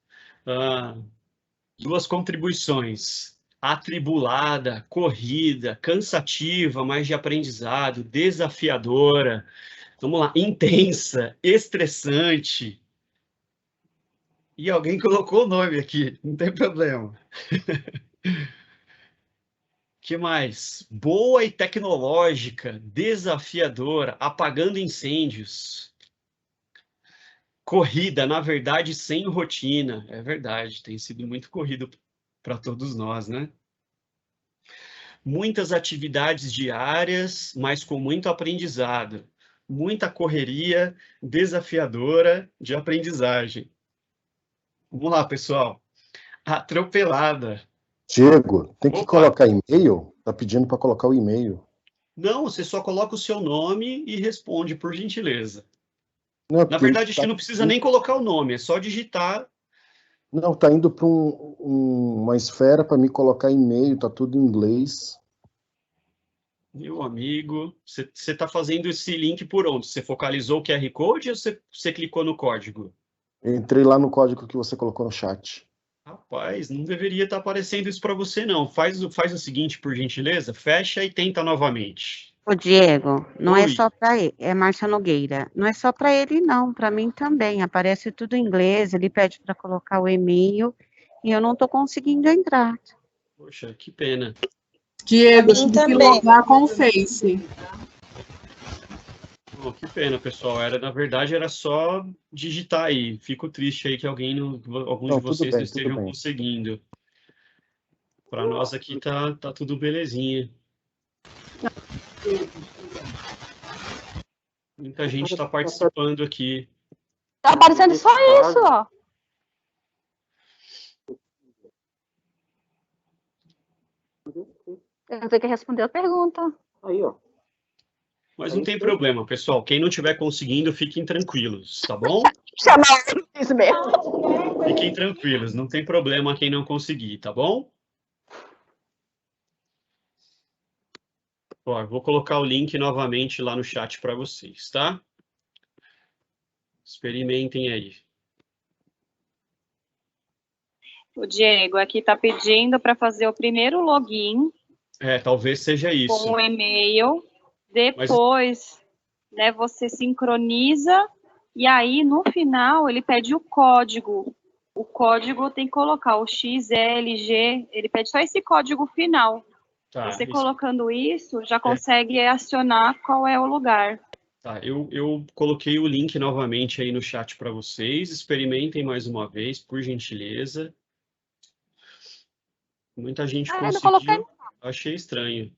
contribuições. Atribulada, corrida, cansativa, mas de aprendizado, desafiadora. Vamos lá, intensa, estressante. E alguém colocou o nome aqui, não tem problema. Que mais? Boa e tecnológica, desafiadora, apagando incêndios. Corrida, na verdade, sem rotina. É verdade, tem sido muito corrido para todos nós, né? Muitas atividades diárias, mas com muito aprendizado. Muita correria desafiadora de aprendizagem. Vamos lá, pessoal. Atropelada. Diego, tem que Opa. colocar e-mail? Tá pedindo para colocar o e-mail. Não, você só coloca o seu nome e responde, por gentileza. Não, Na verdade, acho que não precisa nem colocar o nome, é só digitar. Não, tá indo para uma esfera para me colocar e-mail, tá tudo em inglês. Meu amigo, você está fazendo esse link por onde? Você focalizou o QR Code ou você clicou no código? Entrei lá no código que você colocou no chat. Rapaz, não deveria estar aparecendo isso para você, não. Faz o seguinte, por gentileza, fecha e tenta novamente. Ô, Diego, não é Oi. só para ele, é Márcia Nogueira. Não é só para ele, não, para mim também. Aparece tudo em inglês, ele pede para colocar o e-mail e eu não estou conseguindo entrar. Poxa, que pena. Diego, Pra mim tive que também. logar com o Face. Oh, que pena, pessoal. Na verdade, era só digitar aí. Fico triste aí que alguns Não, de tudo vocês bem, não estejam tudo bem. conseguindo. Para nós aqui tá tudo belezinha. Muita gente está participando aqui. Tá aparecendo só isso, ó. Eu tenho que responder a pergunta. Aí, ó. Mas não tem problema, pessoal. Quem não estiver conseguindo, fiquem tranquilos, tá bom? Chamar isso mesmo. Fiquem tranquilos, não tem problema quem não conseguir, tá bom? Ó, vou colocar o link novamente lá no chat para vocês, tá? Experimentem aí. O Diego aqui está pedindo para fazer o primeiro login Talvez seja isso. com o e-mail, depois né, você sincroniza e aí no final ele pede o código. O código tem que colocar o XLG, ele pede só esse código final. Tá, Você isso. colocando isso, já consegue acionar qual é o lugar. Tá, eu coloquei o link novamente aí no chat para vocês. Experimentem mais uma vez, por gentileza. Muita gente eu não conseguiu. coloquei. Achei estranho.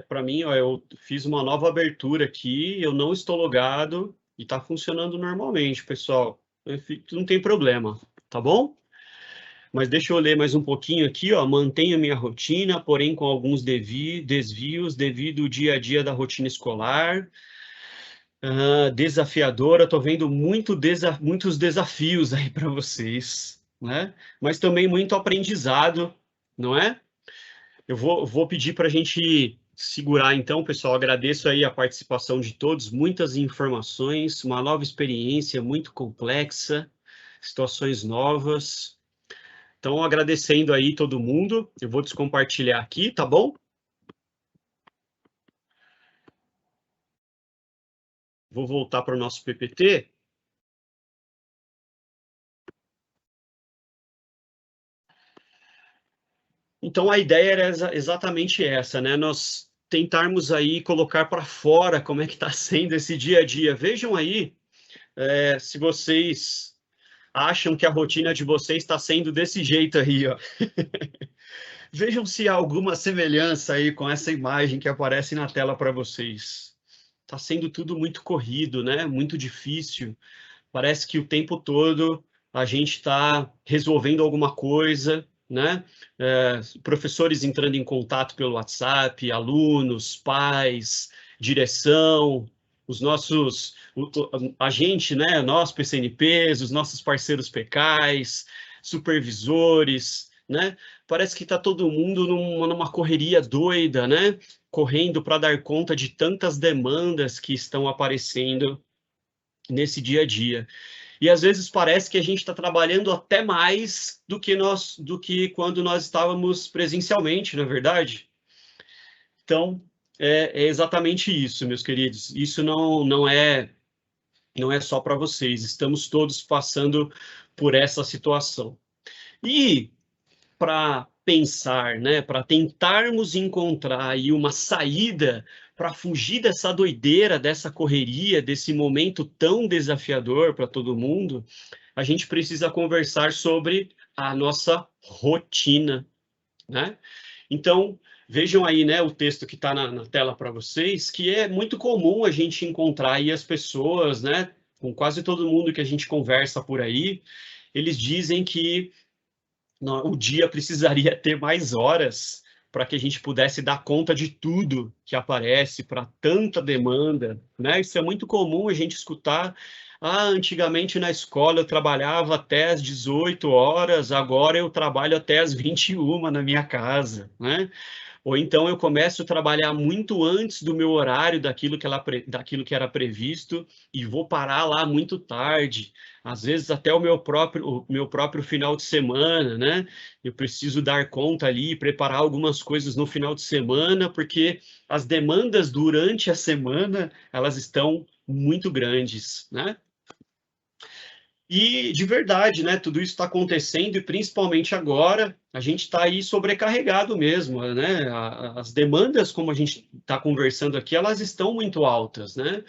Para mim, ó, eu fiz uma nova abertura aqui, eu não estou logado e está funcionando normalmente, pessoal. Não tem problema, tá bom? Mas deixa eu ler mais um pouquinho aqui, ó. Mantenho minha rotina, porém com alguns desvios devido ao dia a dia da rotina escolar. Desafiadora, estou vendo muitos desafios aí para vocês, né? Mas também muito aprendizado, não é? Eu vou pedir para a gente segurar, então, pessoal. Agradeço aí a participação de todos, muitas informações, uma nova experiência muito complexa, situações novas. Então, agradecendo aí todo mundo, eu vou descompartilhar aqui, tá bom? Vou voltar para o nosso PPT. Então, a ideia era exatamente essa, né? Nós tentarmos aí colocar para fora como é que está sendo esse dia a dia. Vejam aí, se vocês acham que a rotina de vocês está sendo desse jeito aí, ó. Vejam se há alguma semelhança aí com essa imagem que aparece na tela para vocês. Está sendo tudo muito corrido, né? Muito difícil. Parece que o tempo todo a gente está resolvendo alguma coisa, né? Professores entrando em contato pelo WhatsApp, alunos, pais, direção, a gente, né? Nós, PCNPs, os nossos parceiros PECAIs, supervisores, né? Parece que está todo mundo numa correria doida, né? Correndo para dar conta de tantas demandas que estão aparecendo nesse dia a dia. E às vezes parece que a gente está trabalhando até mais do que quando nós estávamos presencialmente, não é verdade? Então, é exatamente isso, meus queridos. Isso não é só para vocês. Estamos todos passando por essa situação. E para pensar, né, para tentarmos encontrar aí uma saída para fugir dessa doideira, dessa correria, desse momento tão desafiador para todo mundo, a gente precisa conversar sobre a nossa rotina, né? Então, vejam aí, né, o texto que está na tela para vocês, que é muito comum a gente encontrar aí as pessoas, né, com quase todo mundo que a gente conversa por aí, eles dizem que o dia precisaria ter mais horas para que a gente pudesse dar conta de tudo que aparece, para tanta demanda, né? Isso é muito comum a gente escutar. Ah, antigamente na escola eu trabalhava até às 18 horas, agora eu trabalho até às 21 na minha casa, né? Ou então eu começo a trabalhar muito antes do meu horário, daquilo que era previsto, e vou parar lá muito tarde, às vezes até o meu próprio final de semana, né? Eu preciso dar conta ali, preparar algumas coisas no final de semana, porque as demandas durante a semana, elas estão muito grandes, né? E, de verdade, né, tudo isso está acontecendo e, principalmente agora, a gente está aí sobrecarregado mesmo, né? As demandas, como a gente está conversando aqui, elas estão muito altas, né?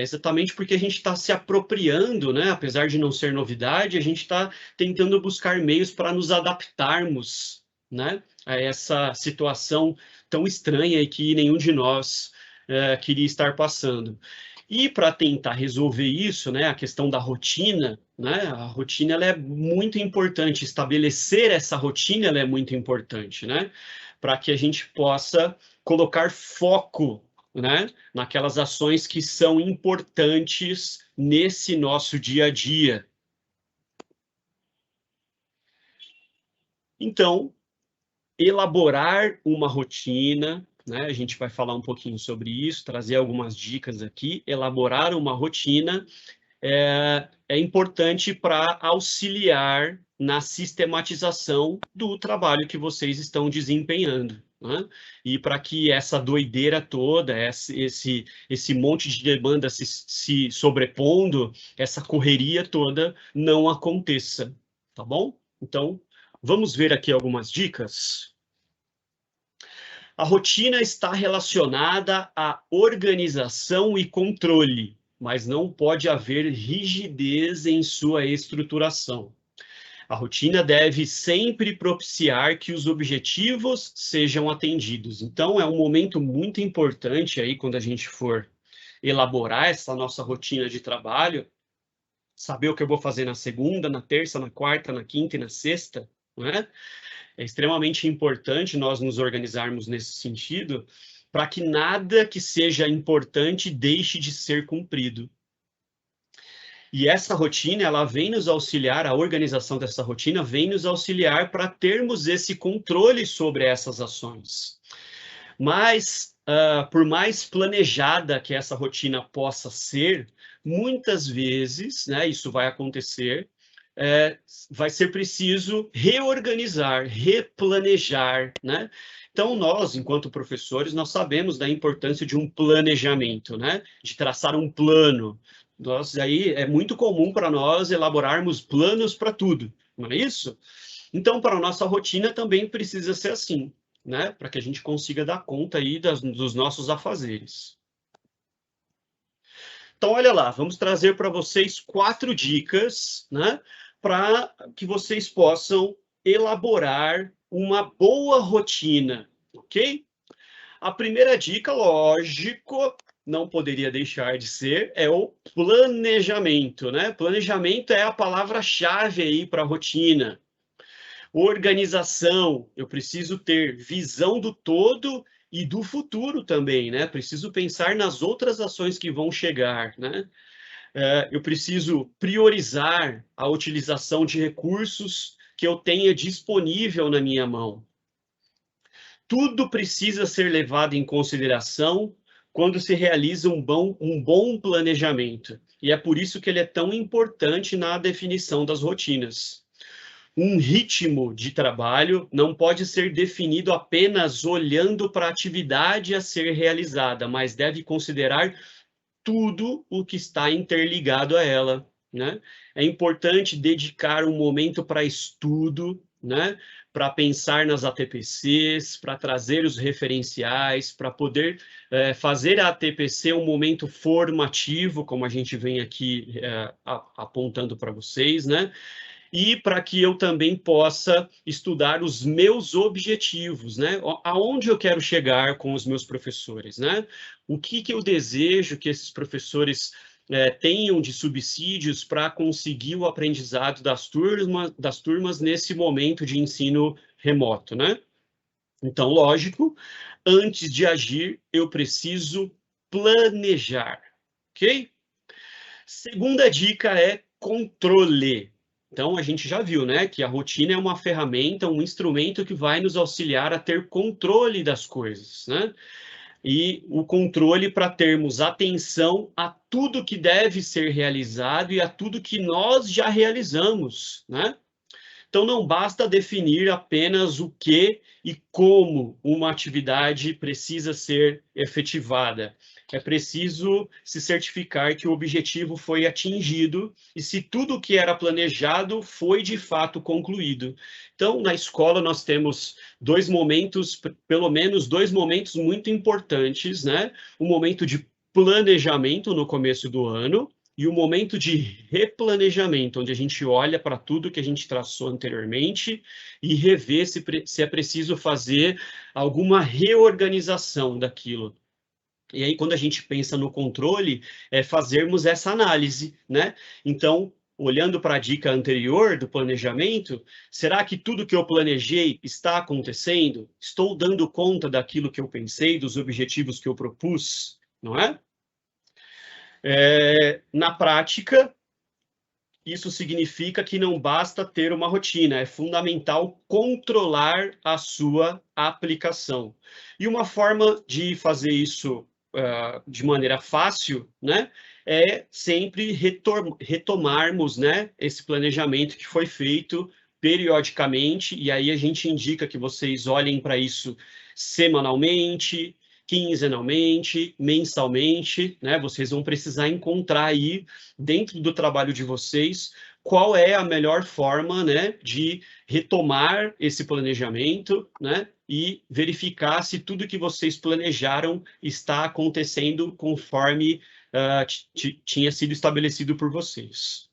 Exatamente porque a gente está se apropriando, né? Apesar de não ser novidade, a gente está tentando buscar meios para nos adaptarmos, né, a essa situação tão estranha e que nenhum de nós queria estar passando. E para tentar resolver isso, né, a questão da rotina, né, a rotina ela é muito importante, estabelecer essa rotina ela é muito importante, né, para que a gente possa colocar foco, né, naquelas ações que são importantes nesse nosso dia a dia. Então, elaborar uma rotina, né? A gente vai falar um pouquinho sobre isso, trazer algumas dicas aqui. Elaborar uma rotina é importante para auxiliar na sistematização do trabalho que vocês estão desempenhando, né? E para que essa doideira toda, esse monte de demanda se sobrepondo, essa correria toda não aconteça, tá bom? Então, vamos ver aqui algumas dicas. A rotina está relacionada à organização e controle, mas não pode haver rigidez em sua estruturação. A rotina deve sempre propiciar que os objetivos sejam atendidos. Então, é um momento muito importante aí, quando a gente for elaborar essa nossa rotina de trabalho, saber o que eu vou fazer na segunda, na terça, na quarta, na quinta e na sexta, não é? É extremamente importante nós nos organizarmos nesse sentido, para que nada que seja importante deixe de ser cumprido. E essa rotina, ela vem nos auxiliar, a organização dessa rotina vem nos auxiliar para termos esse controle sobre essas ações. Mas, por mais planejada que essa rotina possa ser, muitas vezes, né, isso vai acontecer, vai ser preciso reorganizar, replanejar, né? Então, nós, enquanto professores, nós sabemos da importância de um planejamento, né? De traçar um plano. Aí é muito comum para nós elaborarmos planos para tudo, não é isso? Então, para a nossa rotina também precisa ser assim, né? Para que a gente consiga dar conta aí dos nossos afazeres. Então, olha lá, vamos trazer para vocês 4 dicas, né, para que vocês possam elaborar uma boa rotina, ok? A primeira dica, lógico, não poderia deixar de ser, é o planejamento, né? Planejamento é a palavra-chave aí para a rotina. Organização, eu preciso ter visão do todo e do futuro também, né? Preciso pensar nas outras ações que vão chegar, né? Eu preciso priorizar a utilização de recursos que eu tenha disponível na minha mão. Tudo precisa ser levado em consideração quando se realiza um bom planejamento. E é por isso que ele é tão importante na definição das rotinas. Um ritmo de trabalho não pode ser definido apenas olhando para a atividade a ser realizada, mas deve considerar tudo o que está interligado a ela, né? É importante dedicar um momento para estudo, né? para pensar nas ATPCs, para trazer os referenciais, para poder fazer a ATPC um momento formativo, como a gente vem aqui apontando para vocês, né? E para que eu também possa estudar os meus objetivos, né? Aonde eu quero chegar com os meus professores, né? O que eu desejo que esses professores tenham de subsídios para conseguir o aprendizado das turmas nesse momento de ensino remoto, né? Então, lógico, antes de agir, eu preciso planejar, ok? Segunda dica é controle. Então, a gente já viu, né, que a rotina é uma ferramenta, um instrumento que vai nos auxiliar a ter controle das coisas, né? E o controle para termos atenção a tudo que deve ser realizado e a tudo que nós já realizamos, né? Então, não basta definir apenas o que e como uma atividade precisa ser efetivada. É preciso se certificar que o objetivo foi atingido e se tudo o que era planejado foi de fato concluído. Então, na escola, nós temos dois momentos, pelo menos dois momentos muito importantes, né? Um momento de planejamento no começo do ano e um momento de replanejamento, onde a gente olha para tudo que a gente traçou anteriormente e revê se é preciso fazer alguma reorganização daquilo. E aí, quando a gente pensa no controle, é fazermos essa análise, né? Então, olhando para a dica anterior do planejamento, será que tudo que eu planejei está acontecendo? Estou dando conta daquilo que eu pensei, dos objetivos que eu propus, não é? Na prática, isso significa que não basta ter uma rotina, é fundamental controlar a sua aplicação. E uma forma de fazer isso de maneira fácil, né, é sempre retomarmos, né, esse planejamento que foi feito periodicamente, e aí a gente indica que vocês olhem para isso semanalmente, quinzenalmente, mensalmente, né? Vocês vão precisar encontrar aí, dentro do trabalho de vocês, qual é a melhor forma, né, de retomar esse planejamento, né, e verificar se tudo que vocês planejaram está acontecendo conforme tinha sido estabelecido por vocês.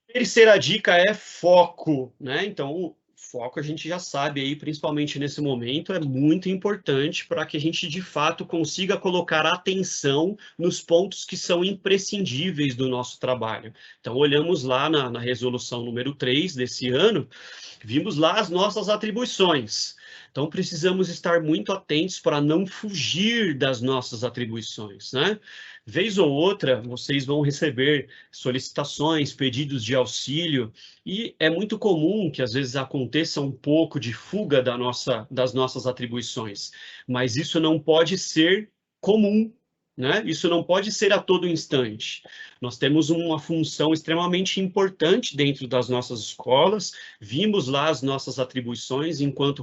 Terceira dica é foco, né? Então, foco a gente já sabe aí, principalmente nesse momento, é muito importante para que a gente, de fato, consiga colocar atenção nos pontos que são imprescindíveis do nosso trabalho. Então, olhamos lá na resolução número 3 desse ano, vimos lá as nossas atribuições. Então, precisamos estar muito atentos para não fugir das nossas atribuições, né? Vez ou outra, vocês vão receber solicitações, pedidos de auxílio, e é muito comum que, às vezes, aconteça um pouco de fuga das nossas atribuições, mas isso não pode ser comum, né? Isso não pode ser a todo instante. Nós temos uma função extremamente importante dentro das nossas escolas, vimos lá as nossas atribuições enquanto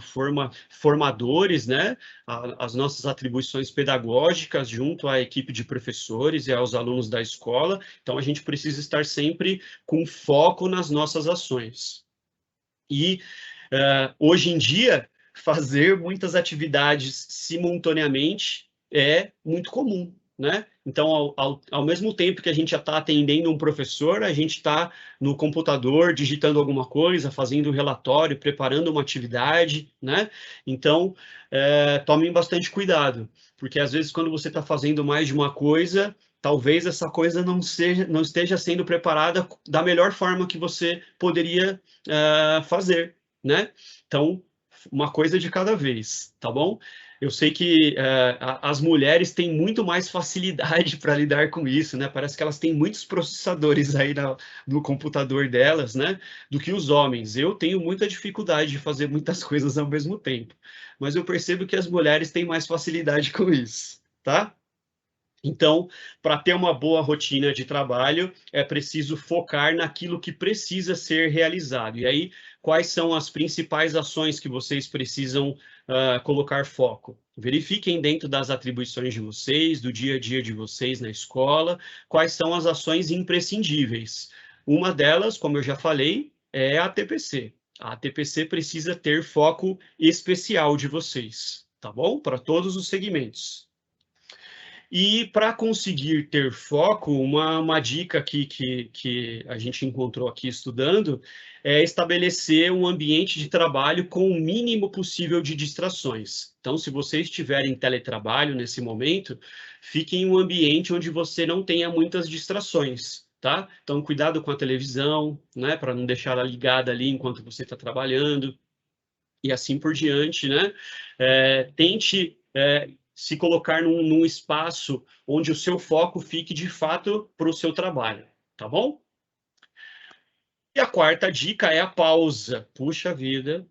formadores, né? As nossas atribuições pedagógicas junto à equipe de professores e aos alunos da escola, então a gente precisa estar sempre com foco nas nossas ações. E hoje em dia, fazer muitas atividades simultaneamente é muito comum, né? Então, ao mesmo tempo que a gente já está atendendo um professor, a gente está no computador, digitando alguma coisa, fazendo um relatório, preparando uma atividade, né? Então, tomem bastante cuidado, porque às vezes quando você está fazendo mais de uma coisa, talvez essa coisa não esteja sendo preparada da melhor forma que você poderia fazer, né? Então, uma coisa de cada vez, tá bom? Eu sei que as mulheres têm muito mais facilidade para lidar com isso, né? Parece que elas têm muitos processadores aí no computador delas, né? Do que os homens. Eu tenho muita dificuldade de fazer muitas coisas ao mesmo tempo, mas eu percebo que as mulheres têm mais facilidade com isso, tá? Então, para ter uma boa rotina de trabalho, é preciso focar naquilo que precisa ser realizado. E aí, quais são as principais ações que vocês precisam colocar foco? Verifiquem dentro das atribuições de vocês, do dia a dia de vocês na escola, quais são as ações imprescindíveis. Uma delas, como eu já falei, é a TPC. A ATPC precisa ter foco especial de vocês, tá bom? Para todos os segmentos. E para conseguir ter foco, uma dica aqui que a gente encontrou aqui estudando é estabelecer um ambiente de trabalho com o mínimo possível de distrações. Então, se vocês estiverem em teletrabalho nesse momento, fique em um ambiente onde você não tenha muitas distrações, tá? Então, cuidado com a televisão, né, para não deixar ela ligada ali enquanto você está trabalhando, e assim por diante, né? Tente se colocar num espaço onde o seu foco fique de fato para o seu trabalho, tá bom? E a quarta dica é a pausa. Puxa vida,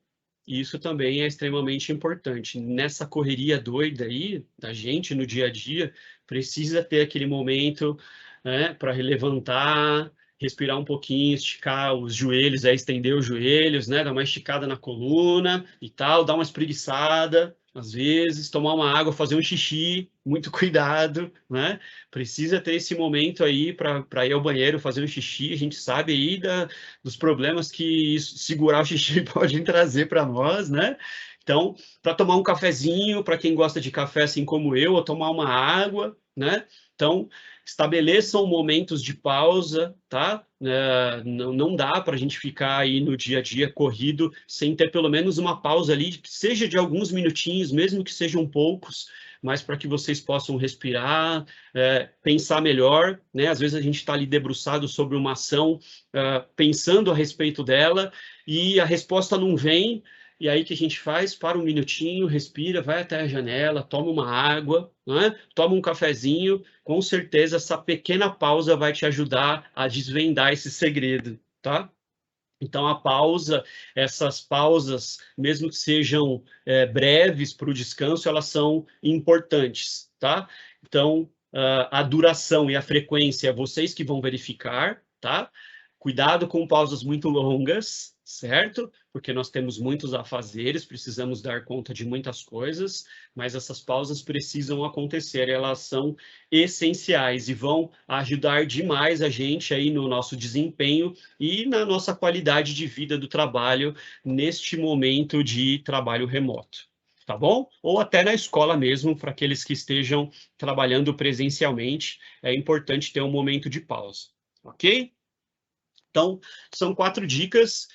isso também é extremamente importante. Nessa correria doida aí da gente no dia a dia, precisa ter aquele momento, né, para levantar, respirar um pouquinho, esticar os joelhos, estender os joelhos, né, dar uma esticada na coluna e tal, dar uma espreguiçada, às vezes, tomar uma água, fazer um xixi, muito cuidado, né? Precisa ter esse momento aí para ir ao banheiro, fazer um xixi. A gente sabe aí dos problemas que segurar o xixi pode trazer para nós, né? Então, para tomar um cafezinho, para quem gosta de café assim como eu, ou tomar uma água, né? Então, estabeleçam momentos de pausa, tá? Não dá para a gente ficar aí no dia a dia corrido sem ter pelo menos uma pausa ali, que seja de alguns minutinhos, mesmo que sejam poucos, mas para que vocês possam respirar, pensar melhor, né? Às vezes a gente está ali debruçado sobre uma ação, pensando a respeito dela, e a resposta não vem. E aí o que a gente faz? Para um minutinho, respira, vai até a janela, toma uma água, né? Toma um cafezinho. Com certeza essa pequena pausa vai te ajudar a desvendar esse segredo, tá? Então a pausa, essas pausas, mesmo que sejam breves para o descanso, elas são importantes, tá? Então a duração e a frequência, vocês que vão verificar, tá? Cuidado com pausas muito longas, certo? Porque nós temos muitos afazeres, precisamos dar conta de muitas coisas, mas essas pausas precisam acontecer, elas são essenciais e vão ajudar demais a gente aí no nosso desempenho e na nossa qualidade de vida do trabalho neste momento de trabalho remoto, tá bom? Ou até na escola mesmo, para aqueles que estejam trabalhando presencialmente, é importante ter um momento de pausa, ok? Então, são 4 dicas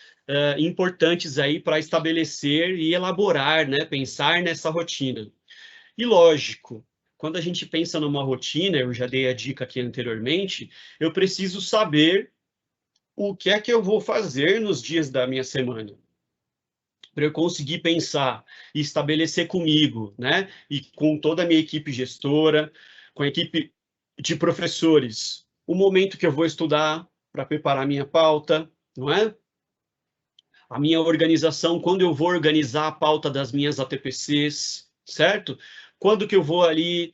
importantes aí para estabelecer e elaborar, né, pensar nessa rotina. E lógico, quando a gente pensa numa rotina, eu já dei a dica aqui anteriormente, eu preciso saber o que é que eu vou fazer nos dias da minha semana, para eu conseguir pensar e estabelecer comigo, né, e com toda a minha equipe gestora, com a equipe de professores, o momento que eu vou estudar para preparar minha pauta, não é? A minha organização, quando eu vou organizar a pauta das minhas ATPCs, certo? Quando que eu vou ali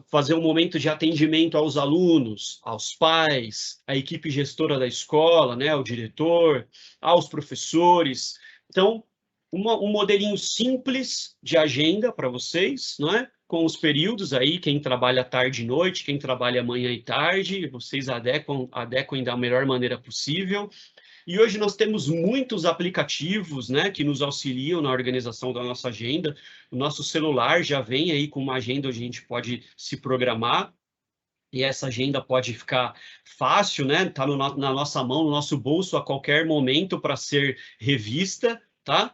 fazer um momento de atendimento aos alunos, aos pais, à equipe gestora da escola, né, ao diretor, aos professores. Então, um modelinho simples de agenda para vocês, não é? Com os períodos aí, quem trabalha tarde e noite, quem trabalha manhã e tarde, vocês adequam da melhor maneira possível. E hoje nós temos muitos aplicativos, né, que nos auxiliam na organização da nossa agenda. O nosso celular já vem aí com uma agenda onde a gente pode se programar, e essa agenda pode ficar fácil, né, tá na nossa mão, no nosso bolso a qualquer momento para ser revista, tá?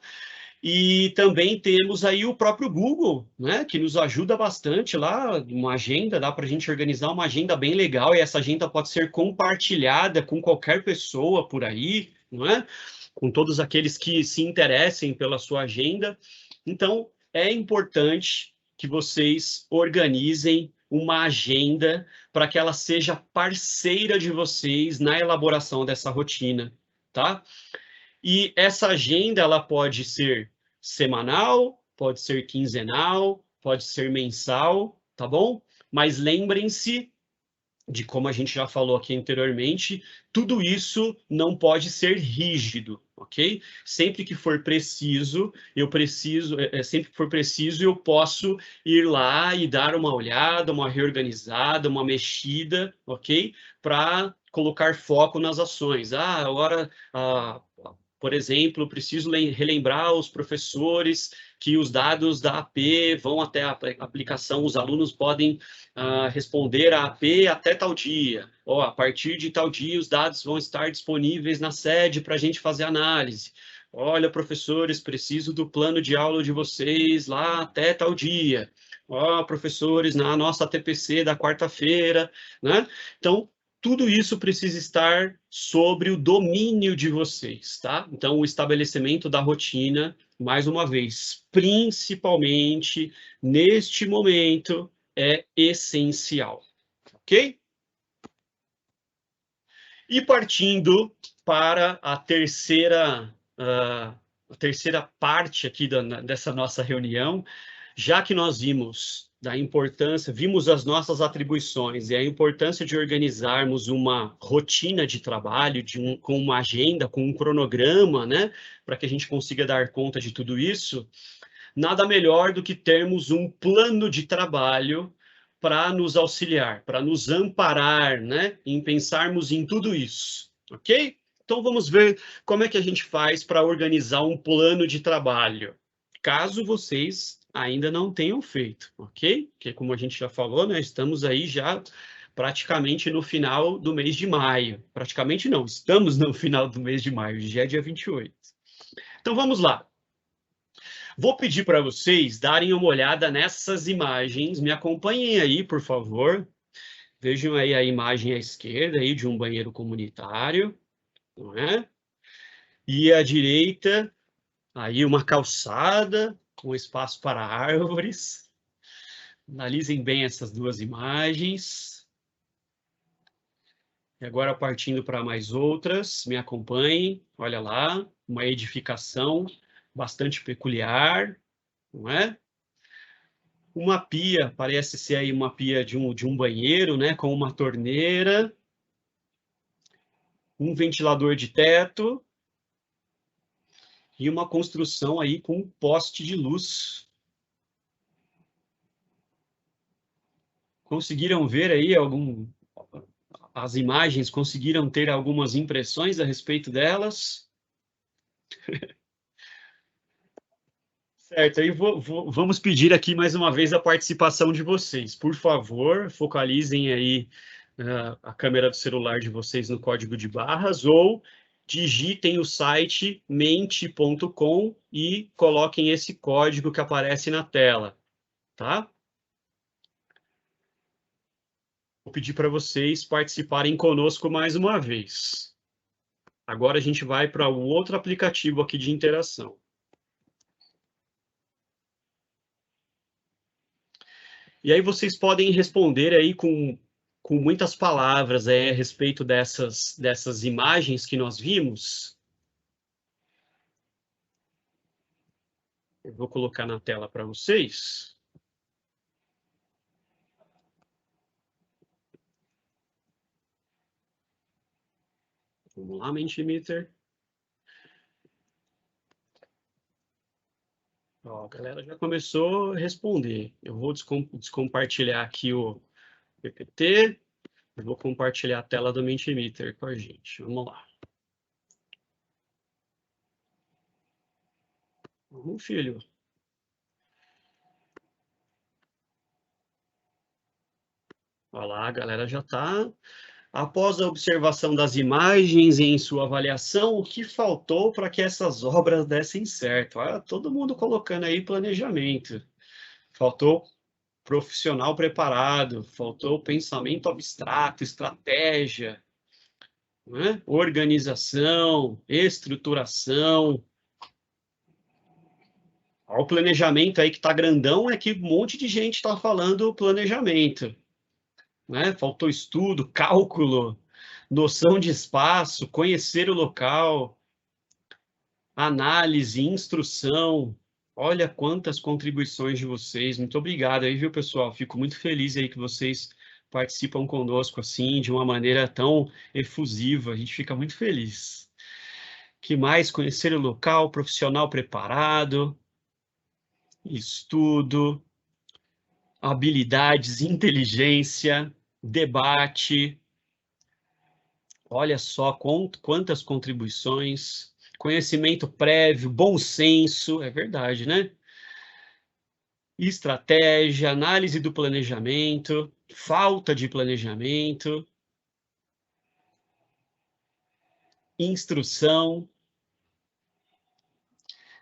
E também temos aí o próprio Google, né, que nos ajuda bastante lá, uma agenda, dá para a gente organizar uma agenda bem legal, e essa agenda pode ser compartilhada com qualquer pessoa por aí, não é? Com todos aqueles que se interessem pela sua agenda. Então, é importante que vocês organizem uma agenda para que ela seja parceira de vocês na elaboração dessa rotina, tá? E essa agenda, ela pode ser semanal, pode ser quinzenal, pode ser mensal, tá bom? Mas lembrem-se de, como a gente já falou aqui anteriormente, tudo isso não pode ser rígido, ok? Sempre que for preciso, sempre que for preciso, eu posso ir lá e dar uma olhada, uma reorganizada, uma mexida, ok? Para colocar foco nas ações. Agora Por exemplo, preciso relembrar aos professores que os dados da AP vão até a aplicação, os alunos podem responder a AP até tal dia. Ou a partir de tal dia, os dados vão estar disponíveis na sede para a gente fazer análise. Olha, professores, preciso do plano de aula de vocês lá até tal dia. Ó, professores, na nossa TPC da quarta-feira, né? Então, tudo isso precisa estar sobre o domínio de vocês, tá? Então, o estabelecimento da rotina, mais uma vez, principalmente neste momento, é essencial, ok? E partindo para a terceira parte aqui dessa nossa reunião, já que nós vimos da importância, vimos as nossas atribuições e a importância de organizarmos uma rotina de trabalho, com uma agenda, com um cronograma, né, para que a gente consiga dar conta de tudo isso, nada melhor do que termos um plano de trabalho para nos auxiliar, para nos amparar, né, em pensarmos em tudo isso, ok? Então, vamos ver como é que a gente faz para organizar um plano de trabalho, caso vocês ainda não tenham feito, ok? Porque, como a gente já falou, né, estamos aí já praticamente no final do mês de maio. Praticamente não, estamos no final do mês de maio, já é dia 28. Então, vamos lá. Vou pedir para vocês darem uma olhada nessas imagens, me acompanhem aí, por favor. Vejam aí a imagem à esquerda aí de um banheiro comunitário, não é? E à direita, aí uma calçada com espaço para árvores. Analisem bem essas duas imagens. E agora, partindo para mais outras, me acompanhem. Olha lá, uma edificação bastante peculiar, não é? Uma pia, parece ser aí uma pia de um banheiro, né, com uma torneira. Um ventilador de teto. E uma construção aí com um poste de luz. Conseguiram ver aí as imagens, conseguiram ter algumas impressões a respeito delas? Certo, aí vamos pedir aqui mais uma vez a participação de vocês. Por favor, focalizem aí a câmera do celular de vocês no código de barras ou digitem o site mente.com e coloquem esse código que aparece na tela, tá? Vou pedir para vocês participarem conosco mais uma vez. Agora a gente vai para um outro aplicativo aqui de interação. E aí vocês podem responder aí com muitas palavras a respeito dessas imagens que nós vimos. Eu vou colocar na tela para vocês. Vamos lá, Mentimeter. Ó, a galera já começou a responder. Eu vou descompartilhar aqui o PPT. Eu vou compartilhar a tela do Mentimeter com a gente. Vamos lá. Vamos, filho. Olha lá, a galera já está. Após a observação das imagens e em sua avaliação, o que faltou para que essas obras dessem certo? Olha, todo mundo colocando aí planejamento. Faltou profissional preparado, faltou pensamento abstrato, estratégia, né? Organização, estruturação. O planejamento aí que está grandão é que um monte de gente está falando planejamento, né? Faltou estudo, cálculo, noção de espaço, conhecer o local, análise, instrução. Olha quantas contribuições de vocês. Muito obrigado aí, viu, pessoal? Fico muito feliz aí que vocês participam conosco assim, de uma maneira tão efusiva. A gente fica muito feliz. Que mais? Conhecer o local, profissional preparado, estudo, habilidades, inteligência, debate. Olha só quantas contribuições. conhecimento prévio, bom senso, é verdade, né? Estratégia, análise do planejamento, falta de planejamento, instrução.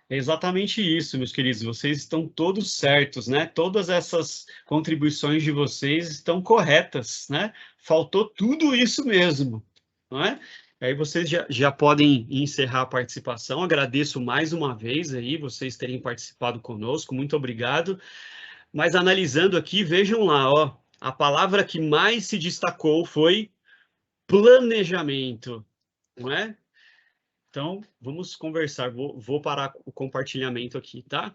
É exatamente isso, meus queridos. Vocês estão todos certos, né? Todas essas contribuições de vocês estão corretas, né? Faltou tudo isso mesmo, não é? Aí vocês já podem encerrar a participação. Agradeço mais uma vez aí vocês terem participado conosco. Muito obrigado. Mas analisando aqui, vejam lá, ó, a palavra que mais se destacou foi planejamento, não é? Então, vamos conversar. Vou parar o compartilhamento aqui, tá?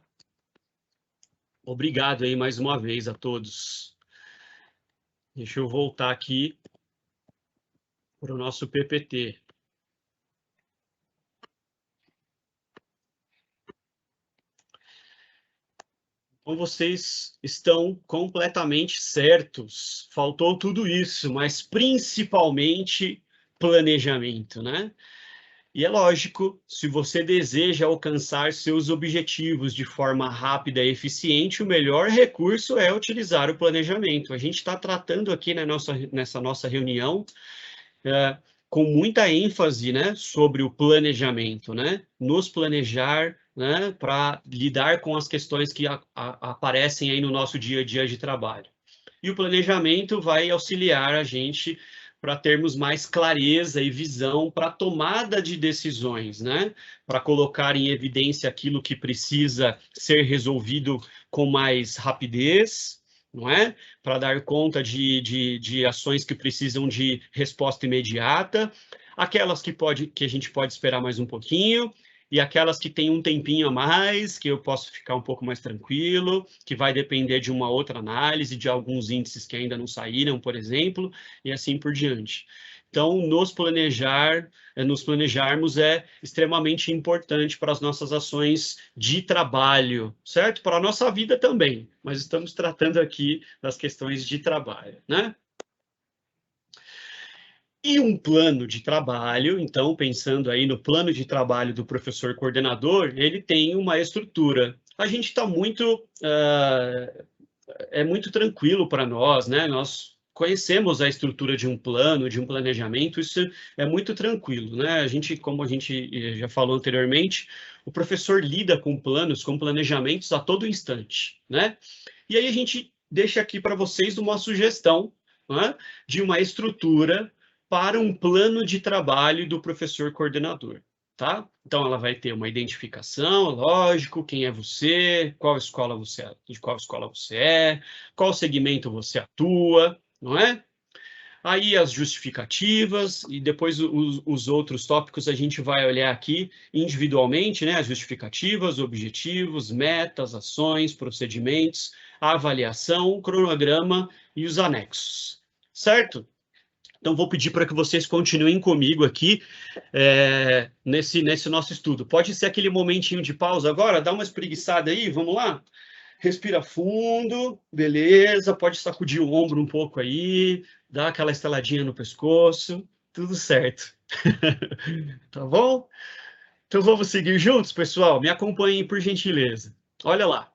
Obrigado aí mais uma vez a todos. Deixa eu voltar aqui para o nosso PPT. Então, vocês estão completamente certos. Faltou tudo isso, mas principalmente planejamento, né? E é lógico, se você deseja alcançar seus objetivos de forma rápida e eficiente, o melhor recurso é utilizar o planejamento. A gente está tratando aqui nessa nossa reunião com muita ênfase, né, sobre o planejamento, né? Nos planejar, né, para lidar com as questões que aparecem aí no nosso dia a dia de trabalho. E o planejamento vai auxiliar a gente para termos mais clareza e visão para a tomada de decisões, né? Para colocar em evidência aquilo que precisa ser resolvido com mais rapidez, não é? Para dar conta de ações que precisam de resposta imediata, aquelas que a gente pode esperar mais um pouquinho, e aquelas que têm um tempinho a mais, que eu posso ficar um pouco mais tranquilo, que vai depender de uma outra análise, de alguns índices que ainda não saíram, por exemplo, e assim por diante. Então, nos planejarmos é extremamente importante para as nossas ações de trabalho, certo? Para a nossa vida também, mas estamos tratando aqui das questões de trabalho, né? E um plano de trabalho, então, pensando aí no plano de trabalho do professor coordenador, ele tem uma estrutura. A gente está muito... é muito tranquilo para nós, né? Nós conhecemos a estrutura de um plano, de um planejamento, isso é muito tranquilo, né? A gente, como a gente já falou anteriormente, o professor lida com planos, com planejamentos a todo instante, né? E aí a gente deixa aqui para vocês uma sugestão, né, de uma estrutura para um plano de trabalho do professor coordenador, tá? Então, ela vai ter uma identificação, lógico, quem é você, qual escola você é, de qual escola você é, qual segmento você atua, não é? Aí as justificativas e depois os outros tópicos a gente vai olhar aqui individualmente, né? As justificativas, objetivos, metas, ações, procedimentos, a avaliação, o cronograma e os anexos, certo? Então, vou pedir para que vocês continuem comigo aqui nesse nosso estudo. Pode ser aquele momentinho de pausa agora? Dá uma espreguiçada aí, vamos lá? Respira fundo, beleza, pode sacudir o ombro um pouco aí, dá aquela estaladinha no pescoço, tudo certo. Tá bom? Então, vamos seguir juntos, pessoal? Me acompanhem, por gentileza. Olha lá.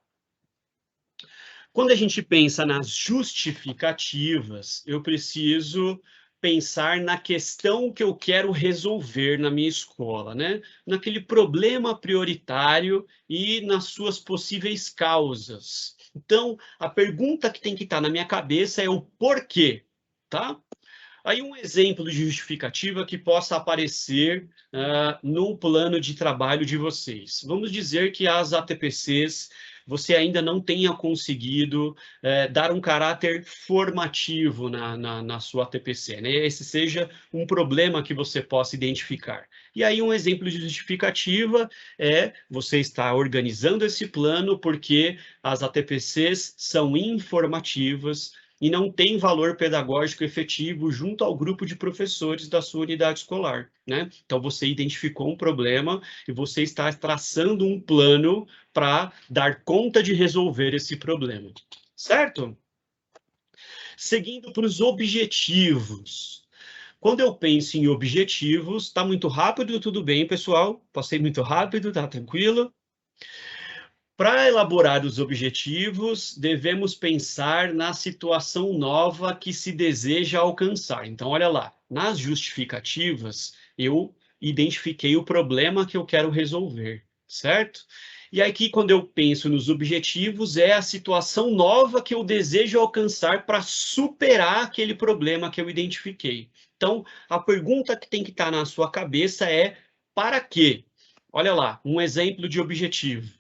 Quando a gente pensa nas justificativas, eu preciso pensar na questão que eu quero resolver na minha escola, né? Naquele problema prioritário e nas suas possíveis causas. Então, a pergunta que tem que estar na minha cabeça é o porquê, tá? Aí um exemplo de justificativa que possa aparecer no plano de trabalho de vocês. Vamos dizer que as ATPCs você ainda não tenha conseguido dar um caráter formativo na sua ATPC, né? Esse seja um problema que você possa identificar. E aí um exemplo de justificativa é você estar organizando esse plano porque as ATPCs são informativas e não tem valor pedagógico efetivo junto ao grupo de professores da sua unidade escolar, né? Então, você identificou um problema e você está traçando um plano para dar conta de resolver esse problema, certo? Seguindo para os objetivos. Quando eu penso em objetivos, está muito rápido, tudo bem, pessoal? Passei muito rápido, tá tranquilo? Para elaborar os objetivos, devemos pensar na situação nova que se deseja alcançar. Então, olha lá, nas justificativas, eu identifiquei o problema que eu quero resolver, certo? E aqui, quando eu penso nos objetivos, é a situação nova que eu desejo alcançar para superar aquele problema que eu identifiquei. Então, a pergunta que tem que estar na sua cabeça é: para quê? Olha lá, um exemplo de objetivo.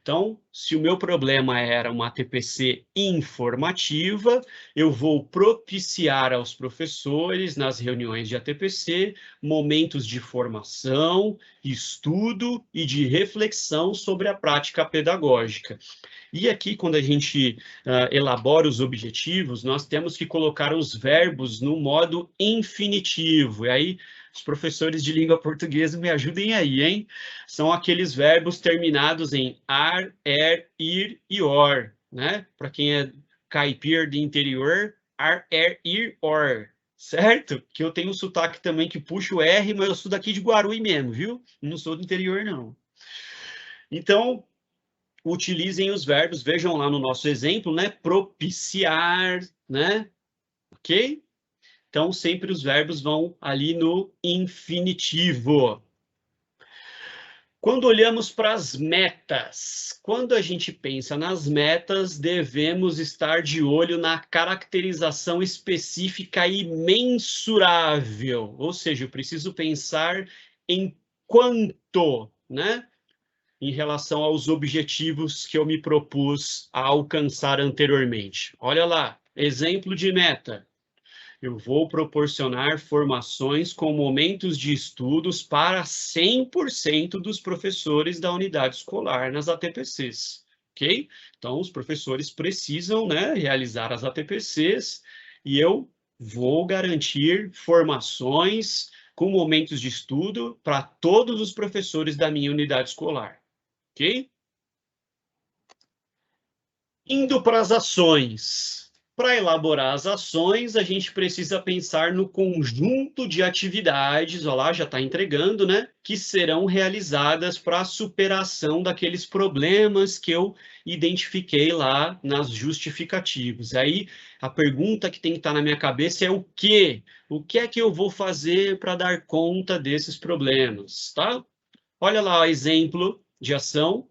Então, se o meu problema era uma ATPC informativa, eu vou propiciar aos professores, nas reuniões de ATPC, momentos de formação, estudo e de reflexão sobre a prática pedagógica. E aqui, quando a gente elabora os objetivos, nós temos que colocar os verbos no modo infinitivo. E aí, os professores de língua portuguesa me ajudem aí, hein? São aqueles verbos terminados em ar, ir e or, né? Para quem é caipira de interior, ar, ir, or, certo? Que eu tenho um sotaque também que puxa o R, mas eu sou daqui de Guarulhos mesmo, viu? Não sou do interior, não. Então, utilizem os verbos, vejam lá no nosso exemplo, né? Propiciar, né? Ok? Então, sempre os verbos vão ali no infinitivo. Quando olhamos para as metas, quando a gente pensa nas metas, devemos estar de olho na caracterização específica e mensurável. Ou seja, eu preciso pensar em quanto, né? Em relação aos objetivos que eu me propus a alcançar anteriormente. Olha lá, exemplo de meta. Eu vou proporcionar formações com momentos de estudos para 100% dos professores da unidade escolar nas ATPCs, ok? Então, os professores precisam, né, realizar as ATPCs e eu vou garantir formações com momentos de estudo para todos os professores da minha unidade escolar, ok? Indo para as ações. Para elaborar as ações, a gente precisa pensar no conjunto de atividades, olha lá, já está entregando, né? Que serão realizadas para a superação daqueles problemas que eu identifiquei lá nas justificativas. Aí, a pergunta que tem que estar na minha cabeça é o quê? O que é que eu vou fazer para dar conta desses problemas, tá? Olha lá o exemplo de ação.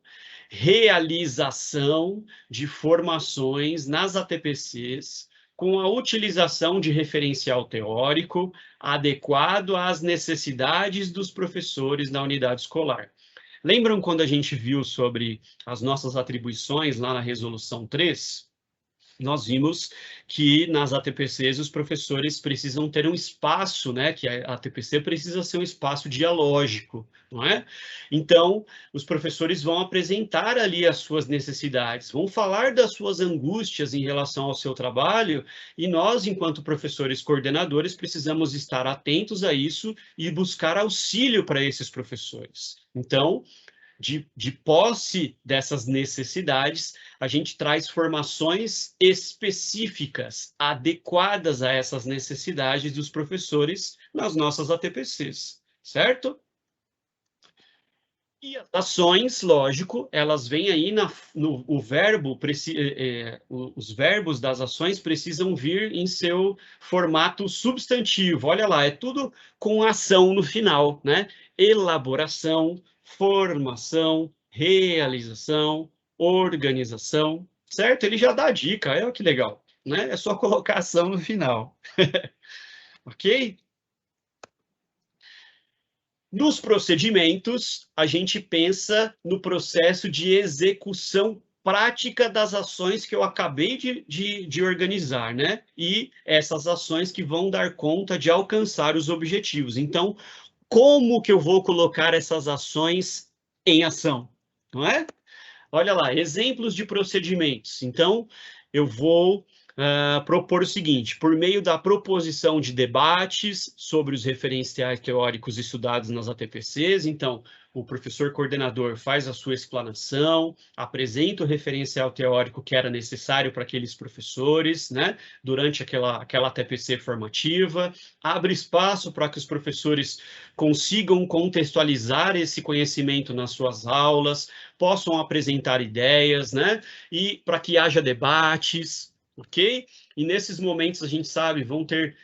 Realização de formações nas ATPCs com a utilização de referencial teórico adequado às necessidades dos professores na unidade escolar. Lembram quando a gente viu sobre as nossas atribuições lá na Resolução 3? Nós vimos que nas ATPCs os professores precisam ter um espaço, né? Que a ATPC precisa ser um espaço dialógico, não é? Então, os professores vão apresentar ali as suas necessidades, vão falar das suas angústias em relação ao seu trabalho, e nós, enquanto professores coordenadores, precisamos estar atentos a isso e buscar auxílio para esses professores. Então, de posse dessas necessidades, a gente traz formações específicas, adequadas a essas necessidades dos professores nas nossas ATPCs, certo? E as ações, lógico, elas vêm aí o verbo, os verbos das ações precisam vir em seu formato substantivo. Olha lá, é tudo com ação no final, né? Elaboração, formação, realização, organização, certo? Ele já dá a dica, olha que legal, né? É só colocar ação no final. Ok? Nos procedimentos, a gente pensa no processo de execução prática das ações que eu acabei de organizar, né? E essas ações que vão dar conta de alcançar os objetivos. Então, como que eu vou colocar essas ações em ação, não é? Olha lá, exemplos de procedimentos. Então, eu vou propor o seguinte: por meio da proposição de debates sobre os referenciais teóricos estudados nas ATPCs, então, o professor coordenador faz a sua explanação, apresenta o referencial teórico que era necessário para aqueles professores, né, durante aquela ATPC formativa, abre espaço para que os professores consigam contextualizar esse conhecimento nas suas aulas, possam apresentar ideias, né, e para que haja debates, ok? E nesses momentos, a gente sabe, vão ter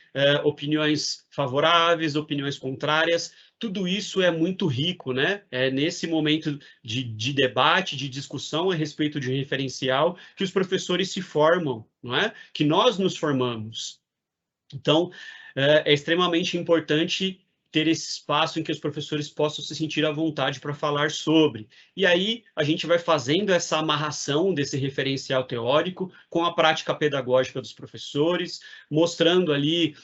opiniões favoráveis, opiniões contrárias, tudo isso é muito rico, né? É nesse momento de debate, de discussão a respeito de referencial, que os professores se formam, não é? Que nós nos formamos. Então, é extremamente importante ter esse espaço em que os professores possam se sentir à vontade para falar sobre. E aí, a gente vai fazendo essa amarração desse referencial teórico com a prática pedagógica dos professores, mostrando ali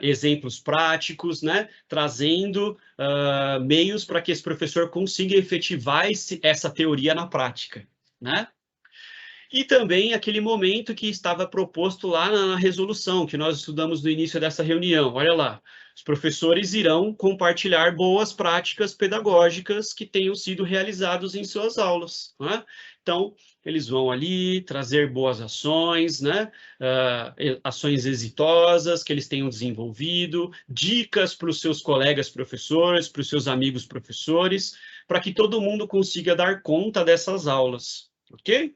exemplos práticos, né? Trazendo meios para que esse professor consiga efetivar essa teoria na prática, né? E também aquele momento que estava proposto lá na resolução, que nós estudamos no início dessa reunião. Olha lá, os professores irão compartilhar boas práticas pedagógicas que tenham sido realizadas em suas aulas, né? Então, eles vão ali trazer boas ações, né? Ações exitosas que eles tenham desenvolvido, dicas para os seus colegas professores, para os seus amigos professores, para que todo mundo consiga dar conta dessas aulas, ok?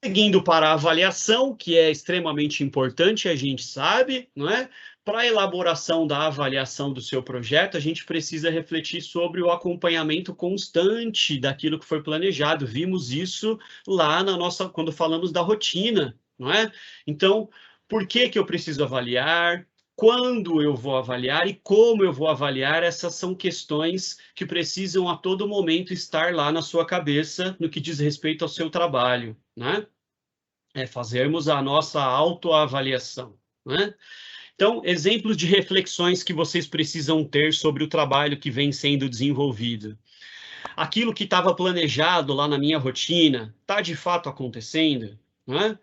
Seguindo para a avaliação, que é extremamente importante, a gente sabe, não é? Para a elaboração da avaliação do seu projeto, a gente precisa refletir sobre o acompanhamento constante daquilo que foi planejado. Vimos isso lá quando falamos da rotina, não é? Então, por que eu preciso avaliar? Quando eu vou avaliar e como eu vou avaliar, essas são questões que precisam a todo momento estar lá na sua cabeça no que diz respeito ao seu trabalho, né? É fazermos a nossa autoavaliação, né? Então, exemplos de reflexões que vocês precisam ter sobre o trabalho que vem sendo desenvolvido. Aquilo que estava planejado lá na minha rotina, está de fato acontecendo, né?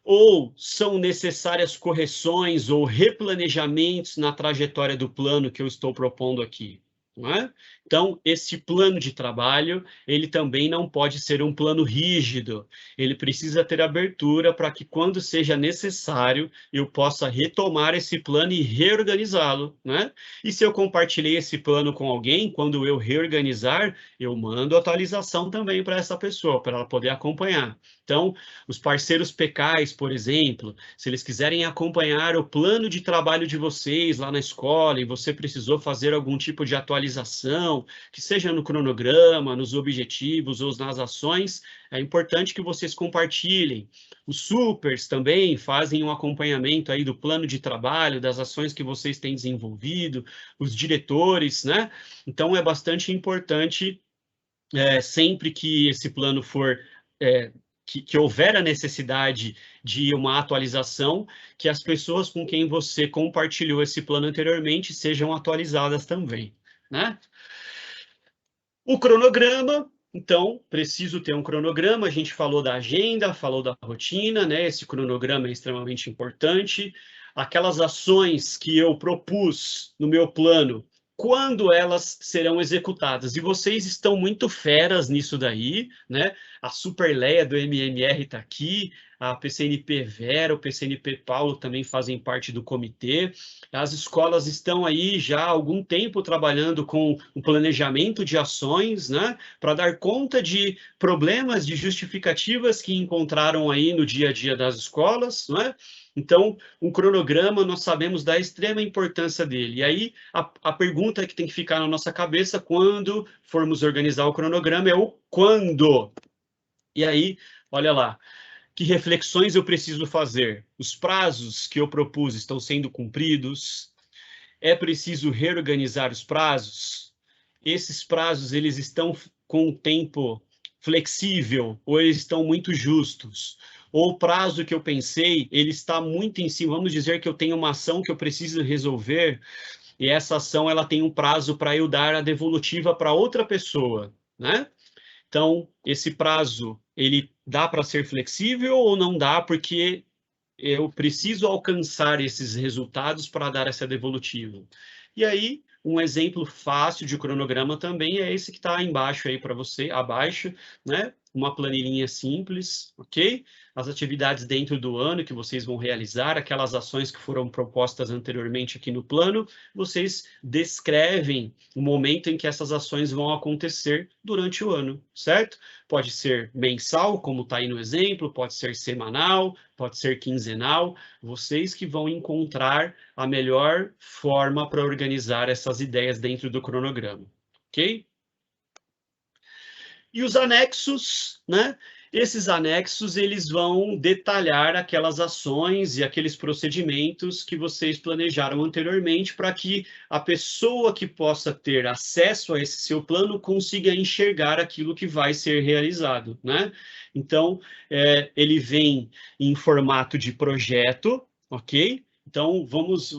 Ou são necessárias correções ou replanejamentos na trajetória do plano que eu estou propondo aqui, não é? Então, esse plano de trabalho, ele também não pode ser um plano rígido, ele precisa ter abertura para que, quando seja necessário, eu possa retomar esse plano e reorganizá-lo, né? E se eu compartilhei esse plano com alguém, quando eu reorganizar, eu mando atualização também para essa pessoa, para ela poder acompanhar. Então, os parceiros PECAIs, por exemplo, se eles quiserem acompanhar o plano de trabalho de vocês lá na escola e você precisou fazer algum tipo de atualização, que seja no cronograma, nos objetivos ou nas ações, é importante que vocês compartilhem. Os supers também fazem um acompanhamento aí do plano de trabalho, das ações que vocês têm desenvolvido, os diretores, né? Então, é bastante importante, sempre que esse plano for... Que houver a necessidade de uma atualização, que as pessoas com quem você compartilhou esse plano anteriormente sejam atualizadas também, né? O cronograma, então, preciso ter um cronograma, a gente falou da agenda, falou da rotina, né? Esse cronograma é extremamente importante. Aquelas ações que eu propus no meu plano, quando elas serão executadas. E vocês estão muito feras nisso daí, né? A Superleia do MMR está aqui, a PCNP Vera, o PCNP Paulo também fazem parte do comitê. As escolas estão aí já há algum tempo trabalhando com o planejamento de ações, né? Para dar conta de problemas, de justificativas que encontraram aí no dia a dia das escolas, né? Então, um cronograma, nós sabemos da extrema importância dele. E aí, a pergunta que tem que ficar na nossa cabeça quando formos organizar o cronograma é o quando. E aí, olha lá, que reflexões eu preciso fazer? Os prazos que eu propus estão sendo cumpridos? É preciso reorganizar os prazos? Esses prazos, eles estão com um tempo flexível ou eles estão muito justos? Ou o prazo que eu pensei, ele está muito em cima. Vamos dizer que eu tenho uma ação que eu preciso resolver e essa ação ela tem um prazo para eu dar a devolutiva para outra pessoa, né? Então, esse prazo, ele dá para ser flexível ou não dá, porque eu preciso alcançar esses resultados para dar essa devolutiva. E aí, um exemplo fácil de cronograma também é esse que está embaixo aí para você, abaixo, né? Uma planilhinha simples, ok? As atividades dentro do ano que vocês vão realizar, aquelas ações que foram propostas anteriormente aqui no plano, vocês descrevem o momento em que essas ações vão acontecer durante o ano, certo? Pode ser mensal, como está aí no exemplo, pode ser semanal, pode ser quinzenal, vocês que vão encontrar a melhor forma para organizar essas ideias dentro do cronograma, ok? E os anexos, né? Esses anexos, eles vão detalhar aquelas ações e aqueles procedimentos que vocês planejaram anteriormente para que a pessoa que possa ter acesso a esse seu plano consiga enxergar aquilo que vai ser realizado, né? Então, ele vem em formato de projeto, ok? Então, vamos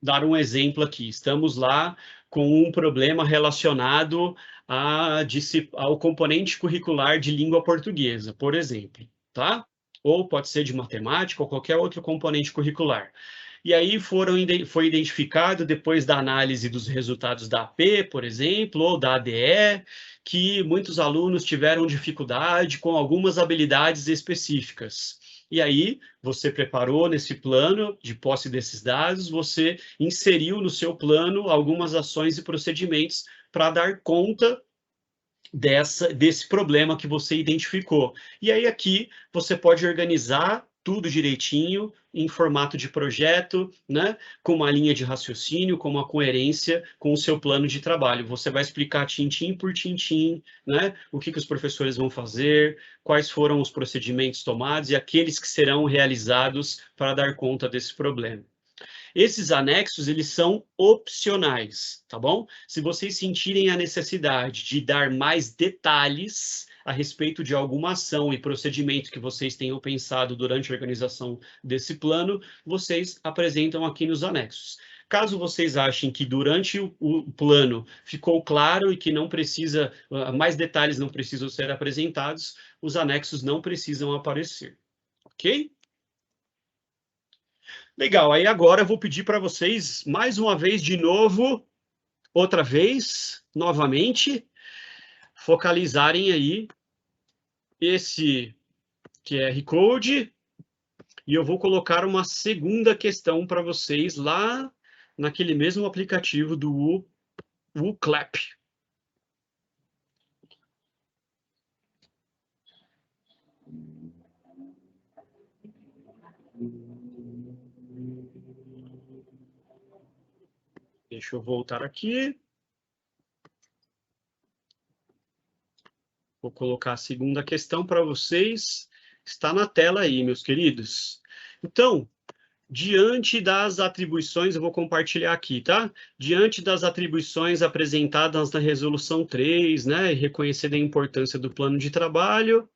dar um exemplo aqui. Estamos lá com um problema relacionado ao componente curricular de língua portuguesa, por exemplo, tá? Ou pode ser de matemática ou qualquer outro componente curricular. E aí foi identificado, depois da análise dos resultados da AP, por exemplo, ou da ADE, que muitos alunos tiveram dificuldade com algumas habilidades específicas. E aí, você preparou nesse plano, de posse desses dados, você inseriu no seu plano algumas ações e procedimentos para dar conta desse problema que você identificou. E aí aqui você pode organizar tudo direitinho em formato de projeto, né? Com uma linha de raciocínio, com uma coerência com o seu plano de trabalho. Você vai explicar tintim por tintim, né? O que os professores vão fazer, quais foram os procedimentos tomados e aqueles que serão realizados para dar conta desse problema. Esses anexos, eles são opcionais, tá bom? Se vocês sentirem a necessidade de dar mais detalhes a respeito de alguma ação e procedimento que vocês tenham pensado durante a organização desse plano, vocês apresentam aqui nos anexos. Caso vocês achem que durante o plano ficou claro e que não precisa, mais detalhes não precisam ser apresentados, os anexos não precisam aparecer, ok? Legal, aí agora eu vou pedir para vocês, mais uma vez, de novo, outra vez, novamente, focalizarem aí esse QR Code, e eu vou colocar uma segunda questão para vocês lá naquele mesmo aplicativo do WooClap. Deixa eu voltar aqui. Vou colocar a segunda questão para vocês. Está na tela aí, meus queridos. Então, diante das atribuições, eu vou compartilhar aqui, tá? Diante das atribuições apresentadas na resolução 3, né, e reconhecendo a importância do plano de trabalho,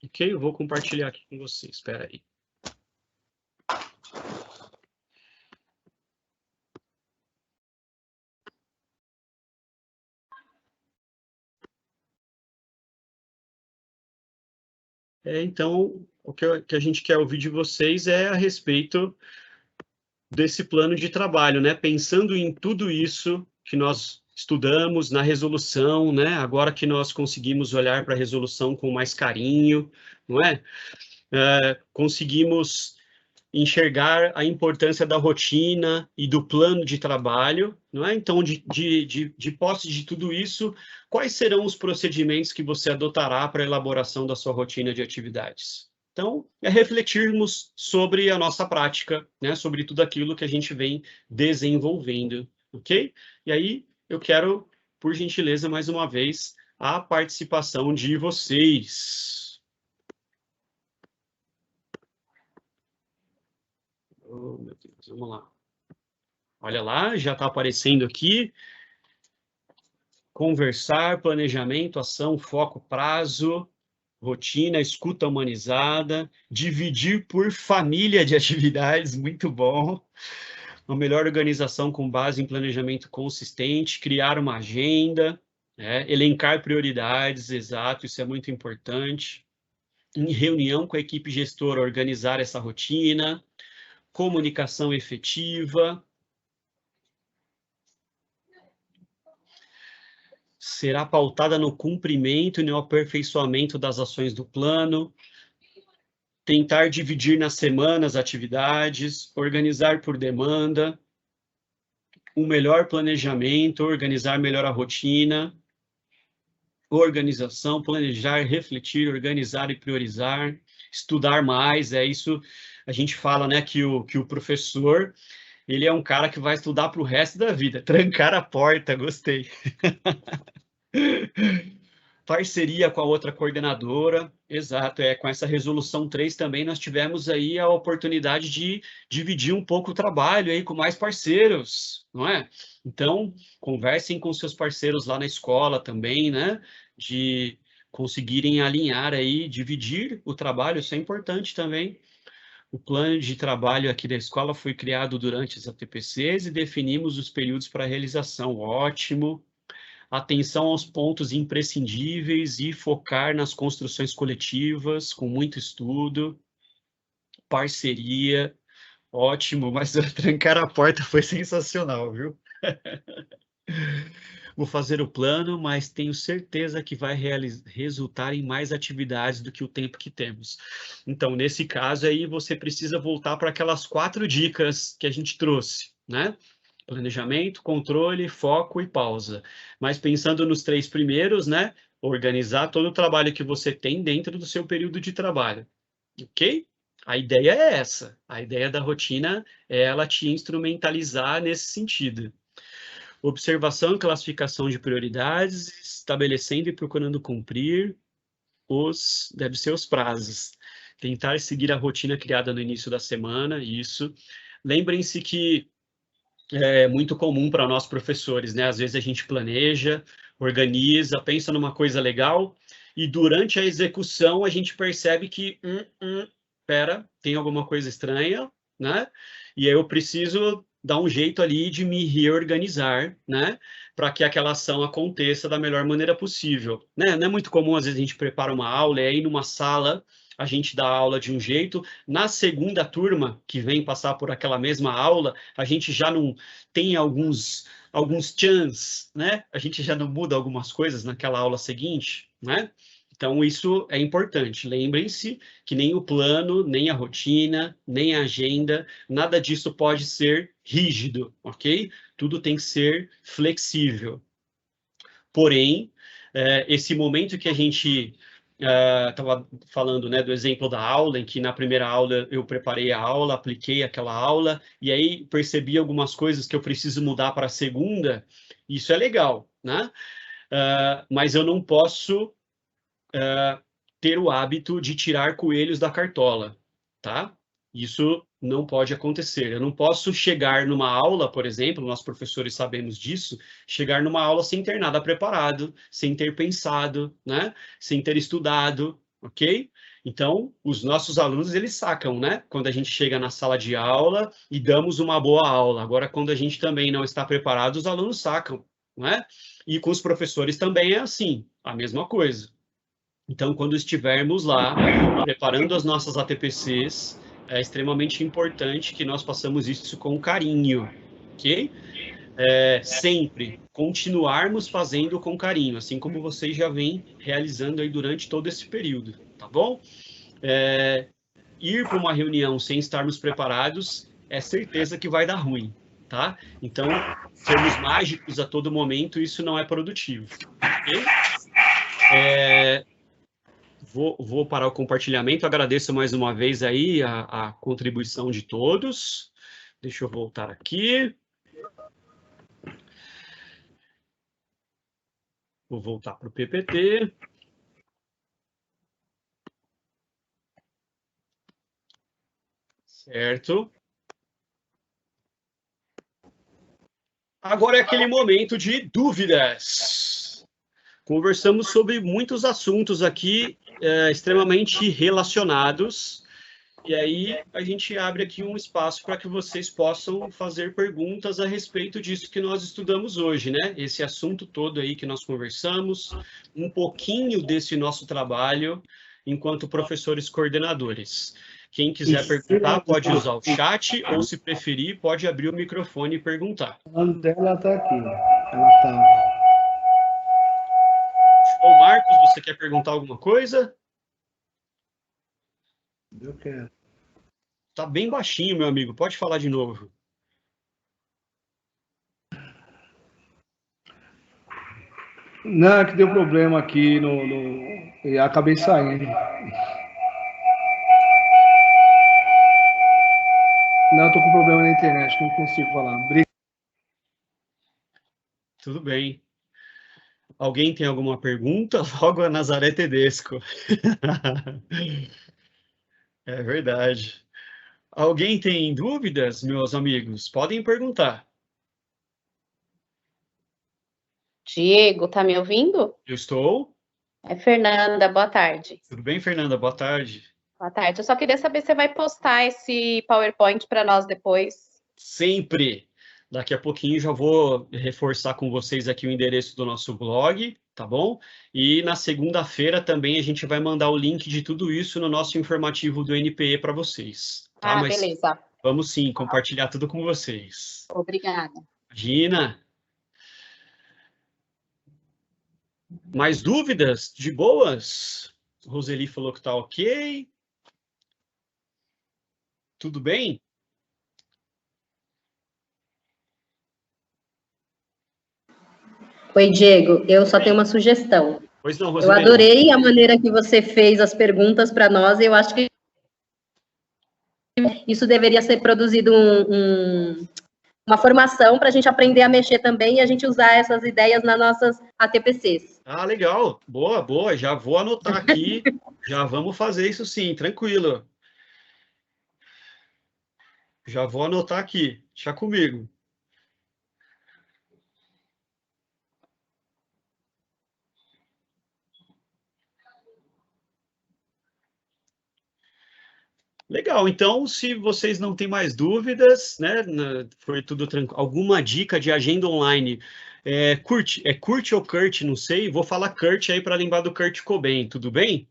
ok? Eu vou compartilhar aqui com vocês, espera aí. Então, o que a gente quer ouvir de vocês é a respeito desse plano de trabalho, né? Pensando em tudo isso que nós estudamos na resolução, né? Agora que nós conseguimos olhar para a resolução com mais carinho, não é? Conseguimos enxergar a importância da rotina e do plano de trabalho, não é? Então, de posse de tudo isso, quais serão os procedimentos que você adotará para a elaboração da sua rotina de atividades? Então, é refletirmos sobre a nossa prática, né? Sobre tudo aquilo que a gente vem desenvolvendo, ok? E aí, eu quero, por gentileza, mais uma vez, a participação de vocês. Oh, meu Deus, vamos lá. Olha lá, já está aparecendo aqui. Conversar, planejamento, ação, foco, prazo, rotina, escuta humanizada, dividir por família de atividades, muito bom. Uma melhor organização com base em planejamento consistente, criar uma agenda, Elencar prioridades, exato, isso é muito importante. Em reunião com a equipe gestora, organizar essa rotina, comunicação efetiva. Será pautada no cumprimento e no aperfeiçoamento das ações do plano. Tentar dividir nas semanas atividades, organizar por demanda, um melhor planejamento, organizar melhor a rotina, organização, planejar, refletir, organizar e priorizar, estudar mais, isso a gente fala, né, que o professor, ele é um cara que vai estudar para o resto da vida, trancar a porta, gostei. Parceria com a outra coordenadora, exato, com essa resolução 3 também nós tivemos aí a oportunidade de dividir um pouco o trabalho aí com mais parceiros, não é? Então, conversem com seus parceiros lá na escola também, né? De conseguirem alinhar aí, dividir o trabalho, isso é importante também. O plano de trabalho aqui da escola foi criado durante as ATPCs e definimos os períodos para realização, ótimo. Atenção aos pontos imprescindíveis e focar nas construções coletivas, com muito estudo, parceria, ótimo, mas trancar a porta foi sensacional, viu? Vou fazer o plano, mas tenho certeza que vai resultar em mais atividades do que o tempo que temos. Então, nesse caso aí, você precisa voltar para aquelas 4 dicas que a gente trouxe, né? Planejamento, controle, foco e pausa. Mas pensando nos 3 primeiros, né? Organizar todo o trabalho que você tem dentro do seu período de trabalho. Ok? A ideia é essa. A ideia da rotina é ela te instrumentalizar nesse sentido. Observação e classificação de prioridades, estabelecendo e procurando cumprir deve ser os prazos. Tentar seguir a rotina criada no início da semana, isso. Lembrem-se que é muito comum para nós professores, né? Às vezes a gente planeja, organiza, pensa numa coisa legal e durante a execução a gente percebe que, pera, tem alguma coisa estranha, né? E aí eu preciso dar um jeito ali de me reorganizar, né? Para que aquela ação aconteça da melhor maneira possível, né? Não é muito comum, às vezes, a gente prepara uma aula e aí numa sala a gente dá a aula de um jeito, na segunda turma que vem passar por aquela mesma aula, a gente já não tem alguns chans, né? A gente já não muda algumas coisas naquela aula seguinte, né? Então, isso é importante. Lembrem-se que nem o plano, nem a rotina, nem a agenda, nada disso pode ser rígido, ok? Tudo tem que ser flexível. Porém, esse momento que a gente estava falando, né, do exemplo da aula, em que na primeira aula eu preparei a aula, apliquei aquela aula, e aí percebi algumas coisas que eu preciso mudar para a segunda, isso é legal, né? Mas eu não posso ter o hábito de tirar coelhos da cartola, tá? Isso não pode acontecer. Eu não posso chegar numa aula, por exemplo, nós professores sabemos disso, chegar numa aula sem ter nada preparado, sem ter pensado, né? Sem ter estudado, ok? Então, os nossos alunos, eles sacam, né? Quando a gente chega na sala de aula e damos uma boa aula. Agora, quando a gente também não está preparado, os alunos sacam, né? E com os professores também é assim, a mesma coisa. Então, quando estivermos lá, preparando as nossas ATPCs, é extremamente importante que nós façamos isso com carinho, ok? Sempre continuarmos fazendo com carinho, assim como vocês já vêm realizando aí durante todo esse período, tá bom? Ir para uma reunião sem estarmos preparados, é certeza que vai dar ruim, tá? Então, sermos mágicos a todo momento, isso não é produtivo, ok? Vou parar o compartilhamento, agradeço mais uma vez aí a contribuição de todos. Deixa eu voltar aqui. Vou voltar para o PPT. Certo. Agora é aquele momento de dúvidas. Conversamos sobre muitos assuntos aqui extremamente relacionados E aí a gente abre aqui um espaço para que vocês possam fazer perguntas a respeito disso que nós estudamos hoje, né? Esse assunto todo aí que nós conversamos, um pouquinho desse nosso trabalho enquanto professores coordenadores. Quem quiser perguntar pode usar o chat ou, se preferir, pode abrir o microfone e perguntar. A dela está aqui. Ela está. Ô, Marcos, você quer perguntar alguma coisa? Eu quero. Tá bem baixinho, meu amigo. Pode falar de novo. Não, é que deu problema aqui e acabei saindo. Não, estou com problema na internet, não consigo falar. Tudo bem. Alguém tem alguma pergunta? Logo a Nazaré Tedesco. É verdade. Alguém tem dúvidas, meus amigos? Podem perguntar. Diego, tá me ouvindo? Eu estou. É Fernanda, boa tarde. Tudo bem, Fernanda? Boa tarde. Boa tarde. Eu só queria saber se você vai postar esse PowerPoint para nós depois. Sempre. Daqui a pouquinho já vou reforçar com vocês aqui o endereço do nosso blog, tá bom? E na segunda-feira também a gente vai mandar o link de tudo isso no nosso informativo do NPE para vocês. Tá? Mas beleza. vamos sim compartilhar tudo com vocês. Obrigada. Imagina. Mais dúvidas? De boas? Roseli falou que tá ok. Tudo bem? Oi, Diego, eu só tenho uma sugestão. Pois não, Eu Roseli. adorei a maneira que você fez as perguntas para nós, e eu acho que isso deveria ser produzido uma formação para a gente aprender a mexer também e a gente usar essas ideias nas nossas ATPCs. Ah, legal. Boa, boa. Já vou anotar aqui. Já vamos fazer isso sim, tranquilo. Já vou anotar aqui. Deixa comigo. Legal, então, se vocês não têm mais dúvidas, né, foi tudo tranquilo, alguma dica de agenda online, Kurt ou Kurt, não sei, vou falar Kurt aí para lembrar do Kurt Cobain, tudo bem?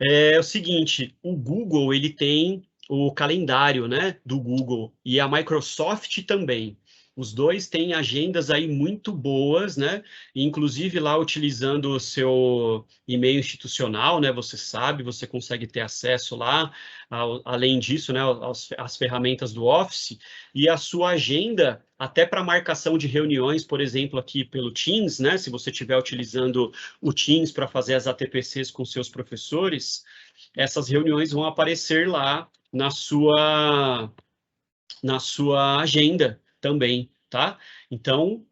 É o seguinte, o Google, ele tem o calendário, né, do Google, e a Microsoft também. Os dois têm agendas aí muito boas, né? Inclusive lá utilizando o seu e-mail institucional, né? Você sabe, você consegue ter acesso lá, além disso, né? As ferramentas do Office e a sua agenda, até para marcação de reuniões, por exemplo, aqui pelo Teams, né? Se você estiver utilizando o Teams para fazer as ATPCs com seus professores, essas reuniões vão aparecer lá na sua agenda também, tá? Então,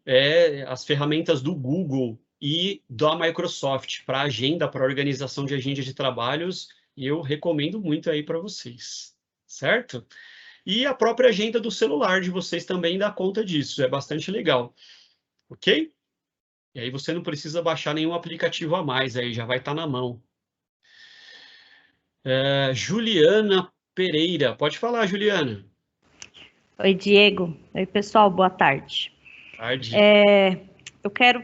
as ferramentas do Google e da Microsoft para agenda, para organização de agenda de trabalhos, eu recomendo muito aí para vocês, certo? E a própria agenda do celular de vocês também dá conta disso, é bastante legal, ok? E aí você não precisa baixar nenhum aplicativo a mais, aí já vai estar na mão. Juliana Pereira, pode falar, Juliana. Oi, Diego. Oi, pessoal, boa tarde. Tarde. Eu quero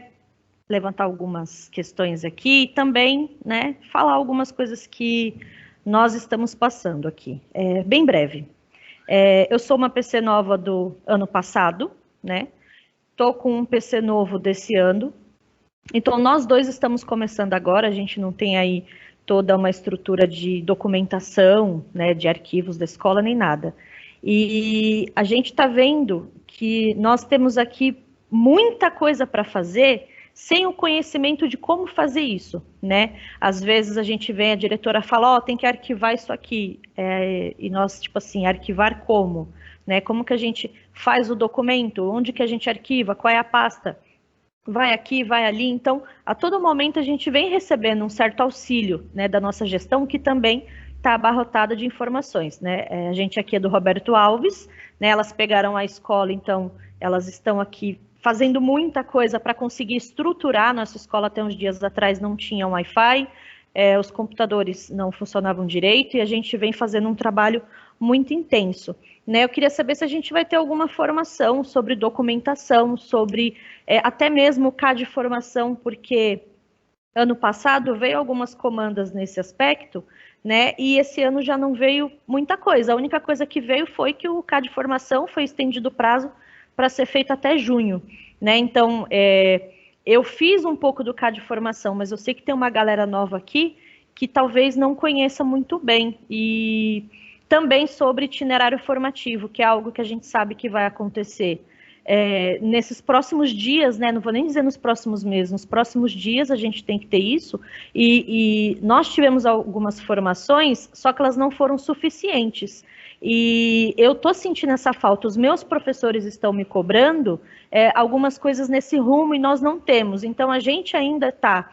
levantar algumas questões aqui e também, né, falar algumas coisas que nós estamos passando aqui. Bem breve. Eu sou uma PC nova do ano passado, né? Estou com um PC novo desse ano. Então, nós dois estamos começando agora, a gente não tem aí toda uma estrutura de documentação, né, de arquivos da escola, nem nada. E a gente está vendo que nós temos aqui muita coisa para fazer sem o conhecimento de como fazer isso, né? Às vezes a gente vem, a diretora fala, tem que arquivar isso aqui, e nós, tipo assim, arquivar como? Né? Como que a gente faz o documento? Onde que a gente arquiva? Qual é a pasta? Vai aqui, vai ali. Então, a todo momento a gente vem recebendo um certo auxílio, né, da nossa gestão, que também está abarrotada de informações, né? A gente aqui é do Roberto Alves, né? Elas pegaram a escola, então elas estão aqui fazendo muita coisa para conseguir estruturar. Nossa escola até uns dias atrás não tinha Wi-Fi, os computadores não funcionavam direito e a gente vem fazendo um trabalho muito intenso. Né? Eu queria saber se a gente vai ter alguma formação sobre documentação, sobre até mesmo o CAD formação, porque ano passado veio algumas comandas nesse aspecto, né? E esse ano já não veio muita coisa. A única coisa que veio foi que o CAD formação foi estendido o prazo para ser feito até junho, né? Então, eu fiz um pouco do CAD formação, mas eu sei que tem uma galera nova aqui que talvez não conheça muito bem. E também sobre itinerário formativo, que é algo que a gente sabe que vai acontecer nesses próximos dias, né? Não vou nem dizer nos próximos meses, nos próximos dias a gente tem que ter isso, e nós tivemos algumas formações, só que elas não foram suficientes, e eu estou sentindo essa falta, os meus professores estão me cobrando algumas coisas nesse rumo e nós não temos, então a gente ainda está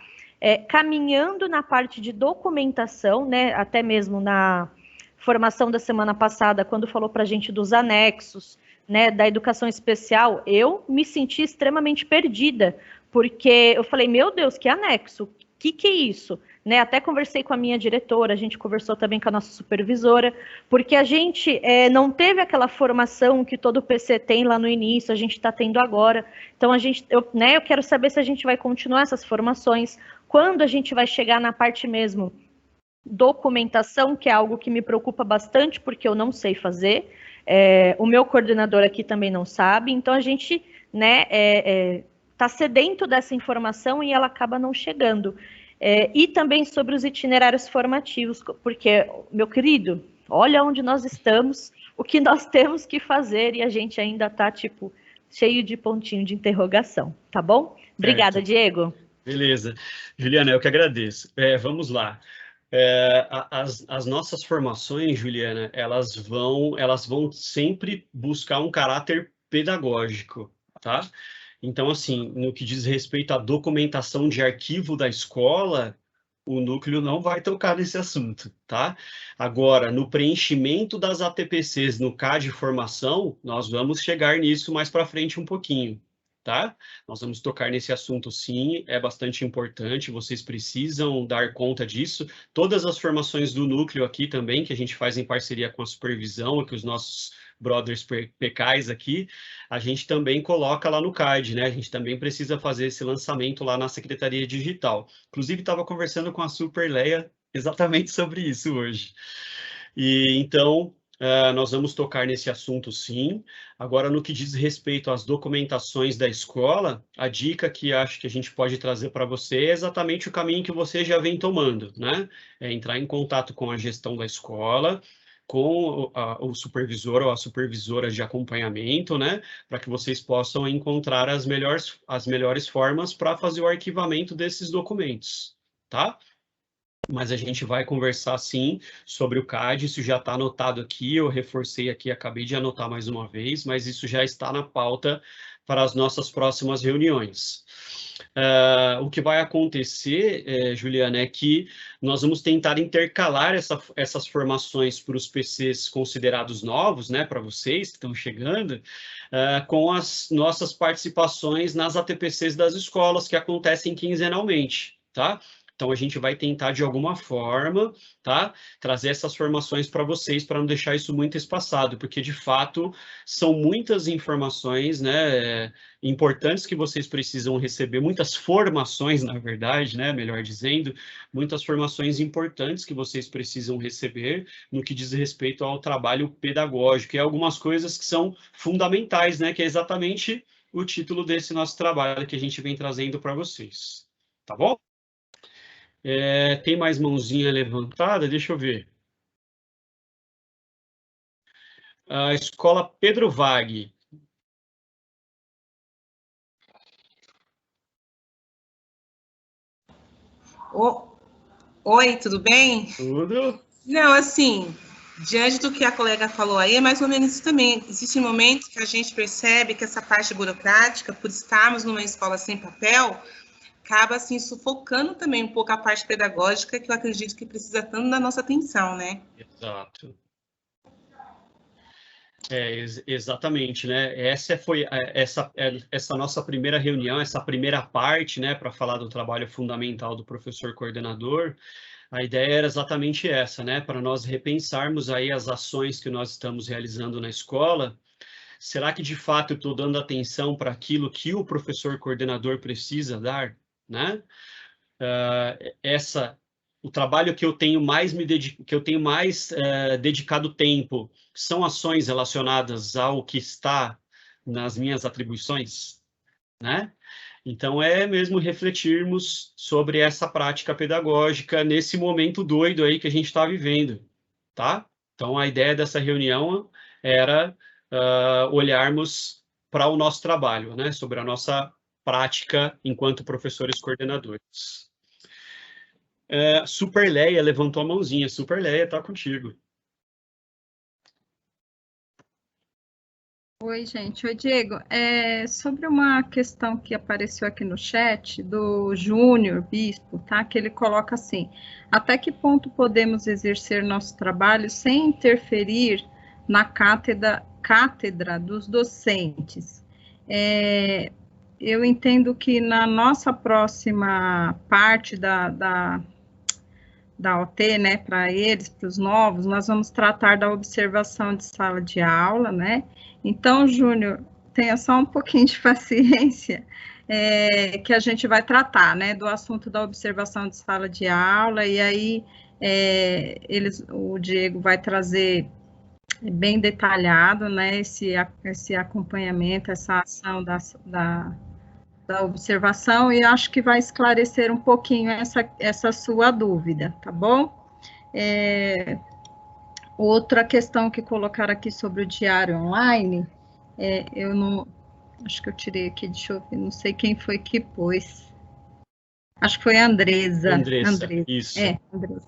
caminhando na parte de documentação, né? Até mesmo na formação da semana passada, quando falou para a gente dos anexos, né, da educação especial, eu me senti extremamente perdida, porque eu falei, meu Deus, que anexo, que é isso? Né, até conversei com a minha diretora, a gente conversou também com a nossa supervisora, porque a gente não teve aquela formação que todo PC tem lá no início, a gente está tendo agora, então eu quero saber se a gente vai continuar essas formações, quando a gente vai chegar na parte mesmo documentação, que é algo que me preocupa bastante, porque eu não sei fazer, o meu coordenador aqui também não sabe, então a gente tá sedento dessa informação e ela acaba não chegando. E também sobre os itinerários formativos, porque, meu querido, olha onde nós estamos, o que nós temos que fazer e a gente ainda tá, tipo, cheio de pontinho de interrogação, tá bom? Obrigada, Certo. Diego. Beleza. Juliana, eu que agradeço. Vamos lá. As nossas formações, Juliana, elas vão sempre buscar um caráter pedagógico, tá? Então, assim, no que diz respeito à documentação de arquivo da escola, o núcleo não vai tocar nesse assunto, tá? Agora, no preenchimento das ATPCs no CAD formação, nós vamos chegar nisso mais para frente um pouquinho, tá? Nós vamos tocar nesse assunto, sim, é bastante importante, vocês precisam dar conta disso. Todas as formações do núcleo aqui também, que a gente faz em parceria com a supervisão, que os nossos brothers PKs aqui, a gente também coloca lá no CAD, né? A gente também precisa fazer esse lançamento lá na Secretaria Digital. Inclusive, estava conversando com a Superleia exatamente sobre isso hoje. E então, nós vamos tocar nesse assunto, sim. Agora, no que diz respeito às documentações da escola, a dica que acho que a gente pode trazer para você é exatamente o caminho que você já vem tomando, né? É entrar em contato com a gestão da escola, com o supervisor ou a supervisora de acompanhamento, né? Para que vocês possam encontrar as melhores formas para fazer o arquivamento desses documentos, tá? Mas a gente vai conversar, sim, sobre o CAD, isso já está anotado aqui, eu reforcei aqui, acabei de anotar mais uma vez, mas isso já está na pauta para as nossas próximas reuniões. O que vai acontecer, Juliana, é que nós vamos tentar intercalar essas formações para os PCs considerados novos, né, para vocês que estão chegando, com as nossas participações nas ATPCs das escolas, que acontecem quinzenalmente, tá? Então, a gente vai tentar, de alguma forma, tá, trazer essas formações para vocês, para não deixar isso muito espaçado, porque, de fato, são muitas informações, né, importantes que vocês precisam receber, muitas formações, na verdade, né, melhor dizendo, muitas formações importantes que vocês precisam receber no que diz respeito ao trabalho pedagógico, e algumas coisas que são fundamentais, né, que é exatamente o título desse nosso trabalho que a gente vem trazendo para vocês, tá bom? Tem mais mãozinha levantada? Deixa eu ver. A escola Pedro Vag. Oi, tudo bem? Tudo. Não, assim, diante do que a colega falou aí, é mais ou menos isso também. Existem momentos que a gente percebe que essa parte burocrática, por estarmos numa escola sem papel, acaba, assim, sufocando também um pouco a parte pedagógica, que eu acredito que precisa tanto da nossa atenção, né? Exato. Exatamente, né? Essa foi essa nossa primeira reunião, essa primeira parte, né, para falar do trabalho fundamental do professor coordenador. A ideia era exatamente essa, né, para nós repensarmos aí as ações que nós estamos realizando na escola. Será que de fato eu estou dando atenção para aquilo que o professor coordenador precisa dar, né? O trabalho que eu tenho mais dedicado tempo são ações relacionadas ao que está nas minhas atribuições, né? Então, é mesmo refletirmos sobre essa prática pedagógica nesse momento doido aí que a gente está vivendo, tá? Então, a ideia dessa reunião era olharmos para o nosso trabalho, né? Sobre a nossa prática enquanto professores coordenadores. Superleia levantou a mãozinha. Superleia, tá contigo. Oi, gente. Oi, Diego. Sobre uma questão que apareceu aqui no chat, do Júnior Bispo, tá? Que ele coloca assim: até que ponto podemos exercer nosso trabalho sem interferir na cátedra dos docentes? Eu entendo que na nossa próxima parte da OT, né, para eles, para os novos, nós vamos tratar da observação de sala de aula, né? Então, Júnior, tenha só um pouquinho de paciência, que a gente vai tratar, né, do assunto da observação de sala de aula, e aí o Diego vai trazer bem detalhado, né, esse acompanhamento, essa ação da observação, e acho que vai esclarecer um pouquinho essa sua dúvida, tá bom? Outra questão que colocaram aqui sobre o diário online, eu não, acho que eu tirei aqui, deixa eu ver, não sei quem foi que pôs, acho que foi a Andresa. Isso. Andresa.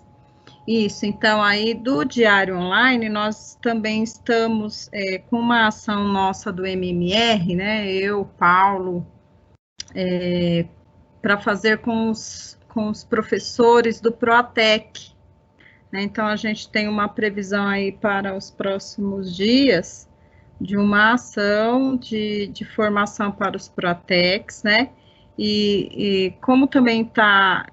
Isso, então, aí do diário online, nós também estamos com uma ação nossa do MMR, né, eu, Paulo, para fazer com os professores do Proatec, né? Então, a gente tem uma previsão aí para os próximos dias de uma ação de formação para os Proatecs, né? E como também está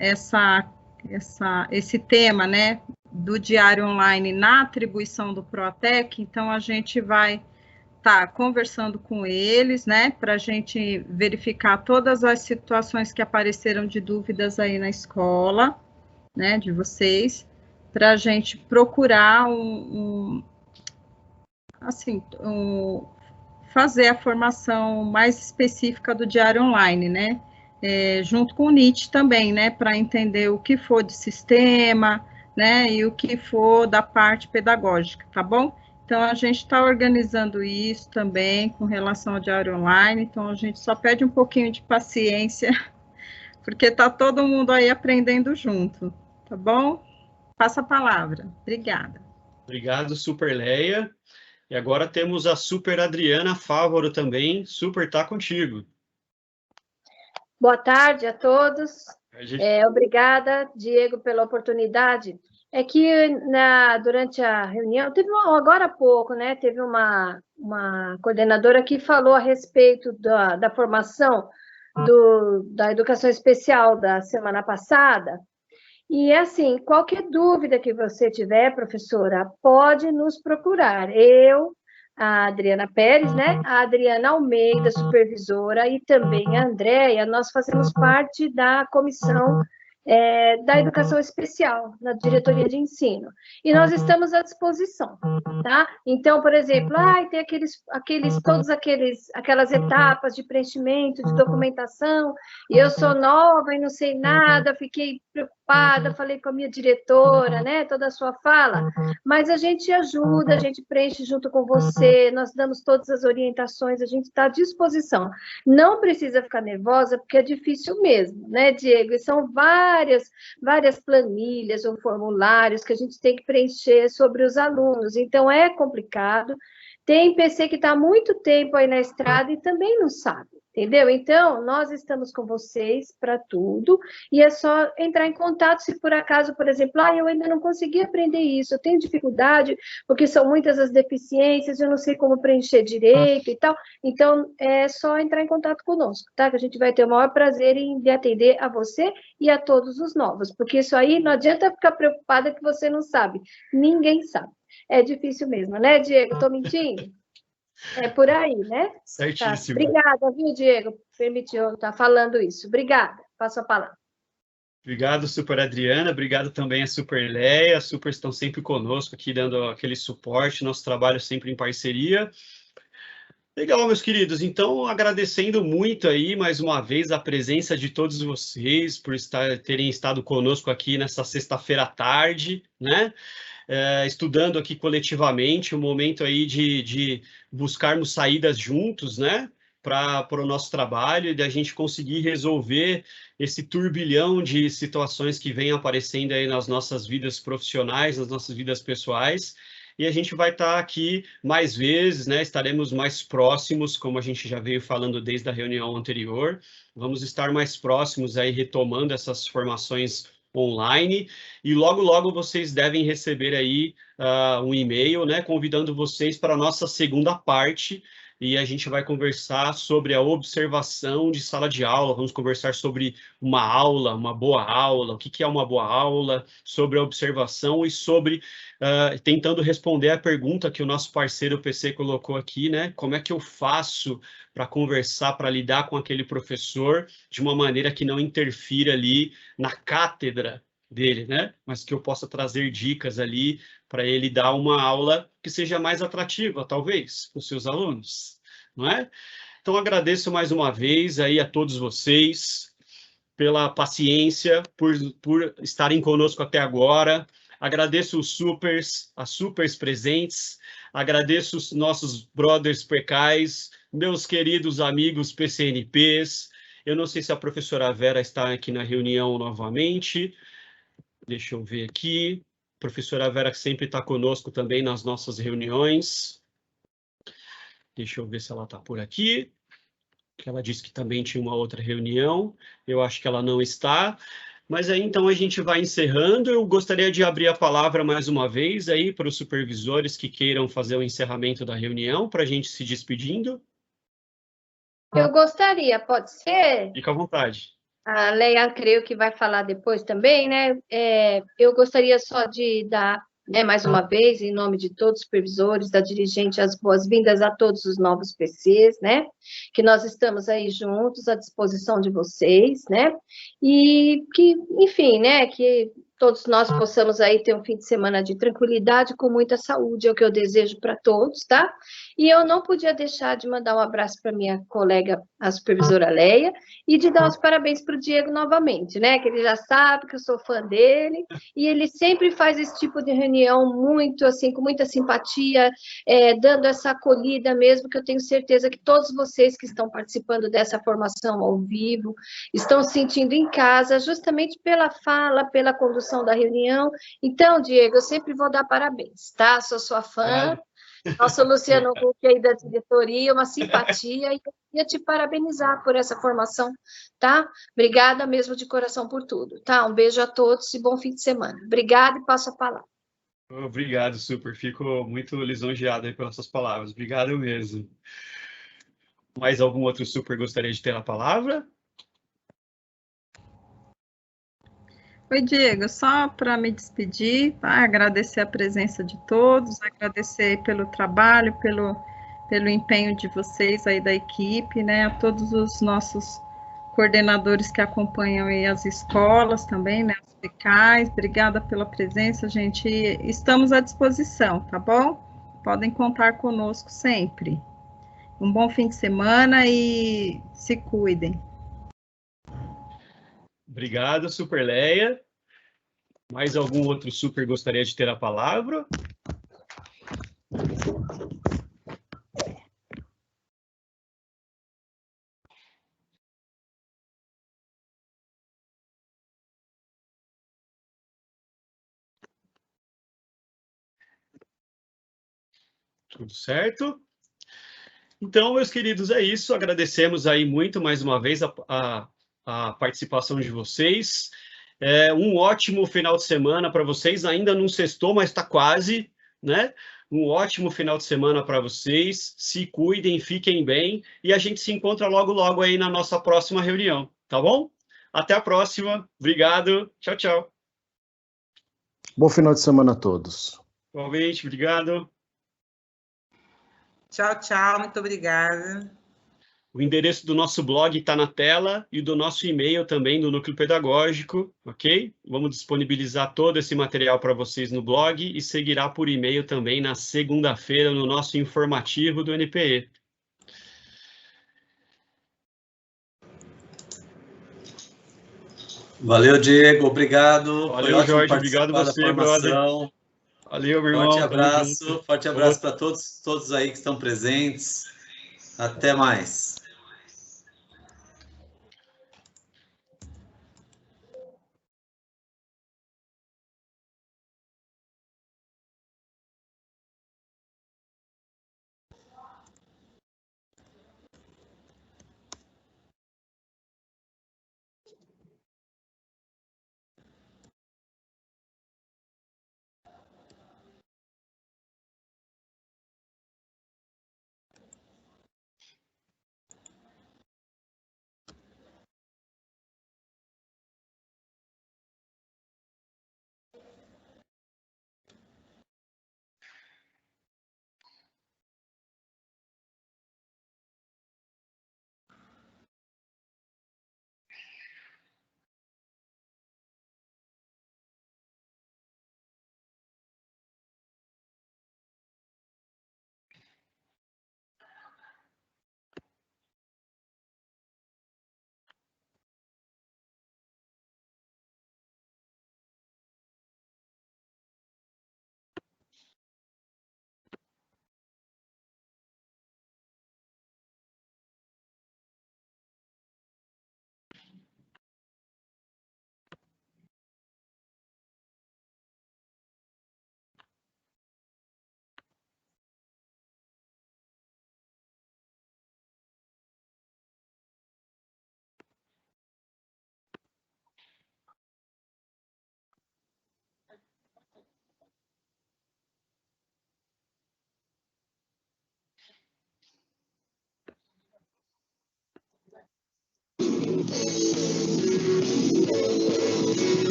esse tema, né, do diário online na atribuição do Proatec, então a gente vai estar conversando com eles, né, para a gente verificar todas as situações que apareceram de dúvidas aí na escola, né, de vocês, para a gente procurar fazer a formação mais específica do diário online, né, junto com o NIT também, né, para entender o que for de sistema, né, e o que for da parte pedagógica, tá bom? Então, a gente está organizando isso também com relação ao diário online, então a gente só pede um pouquinho de paciência, porque está todo mundo aí aprendendo junto, tá bom? Passa a palavra. Obrigada. Obrigado, Superleia. E agora temos a Super Adriana Fávoro também. Super, tá contigo. Boa tarde a todos. Obrigada, Diego, pela oportunidade. É que durante a reunião, agora há pouco, né, teve uma coordenadora que falou a respeito da formação da educação especial da semana passada. E, assim, qualquer dúvida que você tiver, professora, pode nos procurar. Eu, a Adriana Pérez, né, a Adriana Almeida, supervisora, e também a Andréia, nós fazemos parte da comissão da educação especial, na diretoria de ensino. E nós estamos à disposição, tá? Então, por exemplo, tem aquelas etapas de preenchimento, de documentação, e eu sou nova e não sei nada, fiquei preocupada, falei com a minha diretora, né, toda a sua fala, mas a gente ajuda, a gente preenche junto com você, nós damos todas as orientações, a gente está à disposição. Não precisa ficar nervosa, porque é difícil mesmo, né, Diego? E são várias planilhas ou formulários que a gente tem que preencher sobre os alunos, então é complicado. Tem PC que está há muito tempo aí na estrada e também não sabe. Entendeu? Então, nós estamos com vocês para tudo, e é só entrar em contato se por acaso, por exemplo, eu ainda não consegui aprender isso, eu tenho dificuldade, porque são muitas as deficiências, eu não sei como preencher direito e tal. Então, é só entrar em contato conosco, tá? Que a gente vai ter o maior prazer em atender a você e a todos os novos, porque isso aí não adianta ficar preocupada que você não sabe, ninguém sabe. É difícil mesmo, né, Diego? Estou mentindo? É por aí, né? Certíssimo. Tá. Obrigada, viu, Diego? Permitiu estar falando isso. Obrigada. Passo a palavra. Obrigado, Super Adriana. Obrigado também a Super Leia. A Super estão sempre conosco aqui, dando aquele suporte. Nosso trabalho sempre em parceria. Legal, meus queridos. Então, agradecendo muito aí, mais uma vez, a presença de todos vocês por terem estado conosco aqui nessa sexta-feira à tarde, né? Estudando aqui coletivamente, um momento aí de buscarmos saídas juntos, né, para o nosso trabalho e da gente conseguir resolver esse turbilhão de situações que vem aparecendo aí nas nossas vidas profissionais, nas nossas vidas pessoais. E a gente vai estar aqui mais vezes, né? Estaremos mais próximos, como a gente já veio falando desde a reunião anterior. Vamos estar mais próximos aí, retomando essas formações online, e logo vocês devem receber aí um e-mail, né, convidando vocês para a nossa segunda parte, e a gente vai conversar sobre a observação de sala de aula, vamos conversar sobre uma aula, uma boa aula, o que é uma boa aula, sobre a observação e sobre, tentando responder a pergunta que o nosso parceiro PC colocou aqui, né, como é que eu faço para conversar, para lidar com aquele professor de uma maneira que não interfira ali na cátedra dele, né? Mas que eu possa trazer dicas ali para ele dar uma aula que seja mais atrativa, talvez, para os seus alunos, não é? Então, agradeço mais uma vez aí a todos vocês pela paciência, por estarem conosco até agora. Agradeço as supers presentes, agradeço os nossos brothers precais, meus queridos amigos PCNPs. Eu não sei se a professora Vera está aqui na reunião novamente. Deixa eu ver aqui. A professora Vera sempre está conosco também nas nossas reuniões. Deixa eu ver se ela está por aqui. Ela disse que também tinha uma outra reunião. Eu acho que ela não está. Mas aí, então, a gente vai encerrando. Eu gostaria de abrir a palavra mais uma vez aí para os supervisores que queiram fazer o encerramento da reunião, para a gente se despedindo. Eu gostaria, pode ser? Fica à vontade. A Leia, creio que vai falar depois também, né? Eu gostaria só de dar, né, mais uma vez, em nome de todos os supervisores, da dirigente, as boas-vindas a todos os novos PCs, né? Que nós estamos aí juntos, à disposição de vocês, né? E que, enfim, né, que todos nós possamos aí ter um fim de semana de tranquilidade, com muita saúde, é o que eu desejo para todos, tá? E eu não podia deixar de mandar um abraço para minha colega, a supervisora Leia, e de dar os parabéns para o Diego novamente, né? Que ele já sabe que eu sou fã dele, e ele sempre faz esse tipo de reunião muito, assim, com muita simpatia, dando essa acolhida mesmo, que eu tenho certeza que todos vocês que estão participando dessa formação ao vivo estão se sentindo em casa, justamente pela fala, pela condução da reunião. Então, Diego, eu sempre vou dar parabéns, tá? Sou sua fã. Nosso Luciano Huck aí da diretoria, uma simpatia, e eu queria te parabenizar por essa formação, tá? Obrigada mesmo de coração por tudo, tá? Um beijo a todos e bom fim de semana. Obrigada e passo a palavra. Obrigado, super. Fico muito lisonjeado aí pelas suas palavras. Obrigado mesmo. Mais algum outro super gostaria de ter a palavra? Oi, Diego, só para me despedir, tá? Agradecer a presença de todos, agradecer pelo trabalho, pelo empenho de vocês aí da equipe, né? A todos os nossos coordenadores que acompanham aí as escolas também, né? Os PCAs, obrigada pela presença, gente. Estamos à disposição, tá bom? Podem contar conosco sempre. Um bom fim de semana e se cuidem. Obrigado, Super Leia. Mais algum outro super gostaria de ter a palavra? Tudo certo? Então, meus queridos, é isso. Agradecemos aí muito, mais uma vez, a participação de vocês. Um ótimo final de semana para vocês. Ainda não sextou, mas está quase, né? Um ótimo final de semana para vocês. Se cuidem, fiquem bem. E a gente se encontra logo, logo aí na nossa próxima reunião, tá bom? Até a próxima. Obrigado. Tchau, tchau. Bom final de semana a todos. Igualmente, obrigado. Tchau, tchau. Muito obrigada. O endereço do nosso blog está na tela e do nosso e-mail também, do Núcleo Pedagógico, ok? Vamos disponibilizar todo esse material para vocês no blog e seguirá por e-mail também na segunda-feira no nosso informativo do NPE. Valeu, Diego. Obrigado. Valeu, Jorge. Obrigado você, brother. Valeu, meu irmão. Forte abraço para todos aí que estão presentes. Até mais.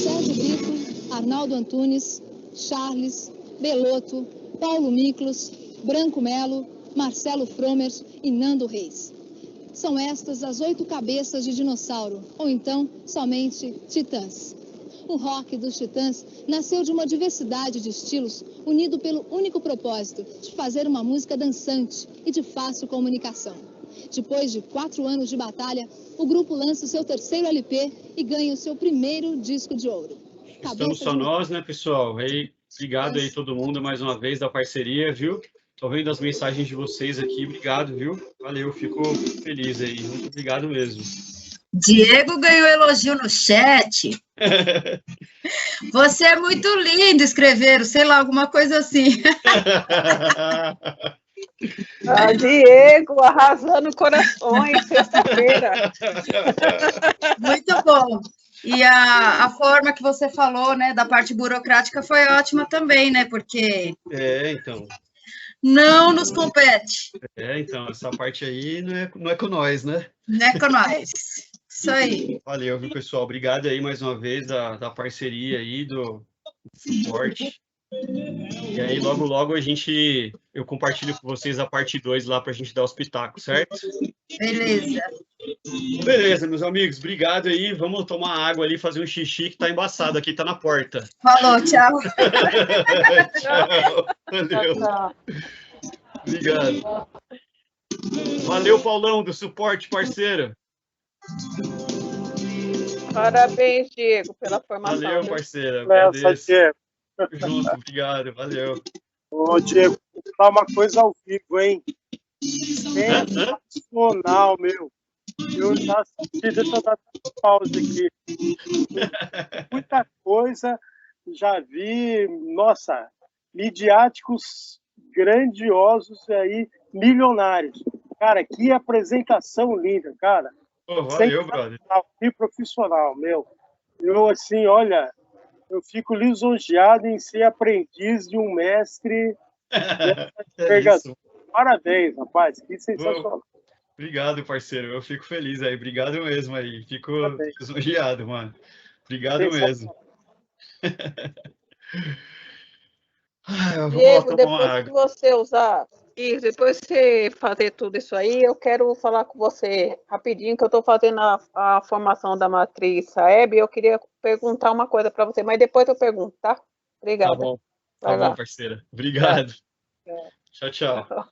Sérgio Brito, Arnaldo Antunes, Charles, Belotto, Paulo Miklos, Branco Melo, Marcelo Fromers e Nando Reis. São estas as 8 cabeças de dinossauro, ou então somente titãs. O rock dos Titãs nasceu de uma diversidade de estilos unido pelo único propósito de fazer uma música dançante e de fácil comunicação. Depois de 4 anos de batalha, o grupo lança o seu 3º LP e ganha o seu 1º disco de ouro. Estamos só nós, né, pessoal? Obrigado aí todo mundo mais uma vez da parceria, viu? Tô vendo as mensagens de vocês aqui, obrigado, viu? Valeu, fico feliz aí, muito obrigado mesmo. Diego ganhou elogio no chat. Você é muito lindo, escreveram, sei lá, alguma coisa assim. Diego, arrasando corações, sexta-feira. Muito bom. E a forma que você falou, né, da parte burocrática foi ótima também, né, porque... então... Não nos compete. Então, essa parte aí não é com nós, né? Não é com nós. Isso aí. Valeu, viu, pessoal? Obrigado aí mais uma vez da parceria aí, do suporte. E aí, logo, logo, eu compartilho com vocês a parte 2 lá para a gente dar os pitacos, certo? Beleza. Beleza, meus amigos. Obrigado aí. Vamos tomar água ali, fazer um xixi que tá embaçado aqui, tá na porta. Falou, tchau. Tchau. Valeu. Tchau. Obrigado. Valeu, Paulão, do suporte, parceiro. Parabéns, Diego, pela formação. Valeu, parceiro. Agradeço. Diego. Junto, obrigado, valeu. Ô, Diego, vou falar uma coisa ao vivo, hein? Sensacional, meu. Eu já assisti, deixa eu dar pausa aqui. Muita coisa, já vi, nossa, midiáticos grandiosos aí, milionários. Cara, que apresentação linda, cara. Pô, valeu, brother. Que profissional, meu. Eu, assim, olha, eu fico lisonjeado em ser aprendiz de um mestre. Isso. Parabéns, rapaz, que sensacional. Obrigado, parceiro. Eu fico feliz aí. Obrigado mesmo aí. Fico lisonjeado, mano. Obrigado mesmo. Diego, depois que você usar isso, depois que você fazer tudo isso aí, eu quero falar com você rapidinho, que eu estou fazendo a formação da matriz SAEB, e eu queria perguntar uma coisa para você, mas depois eu pergunto, tá? Obrigada. Tá bom, parceira. Obrigado. Tchau, tchau.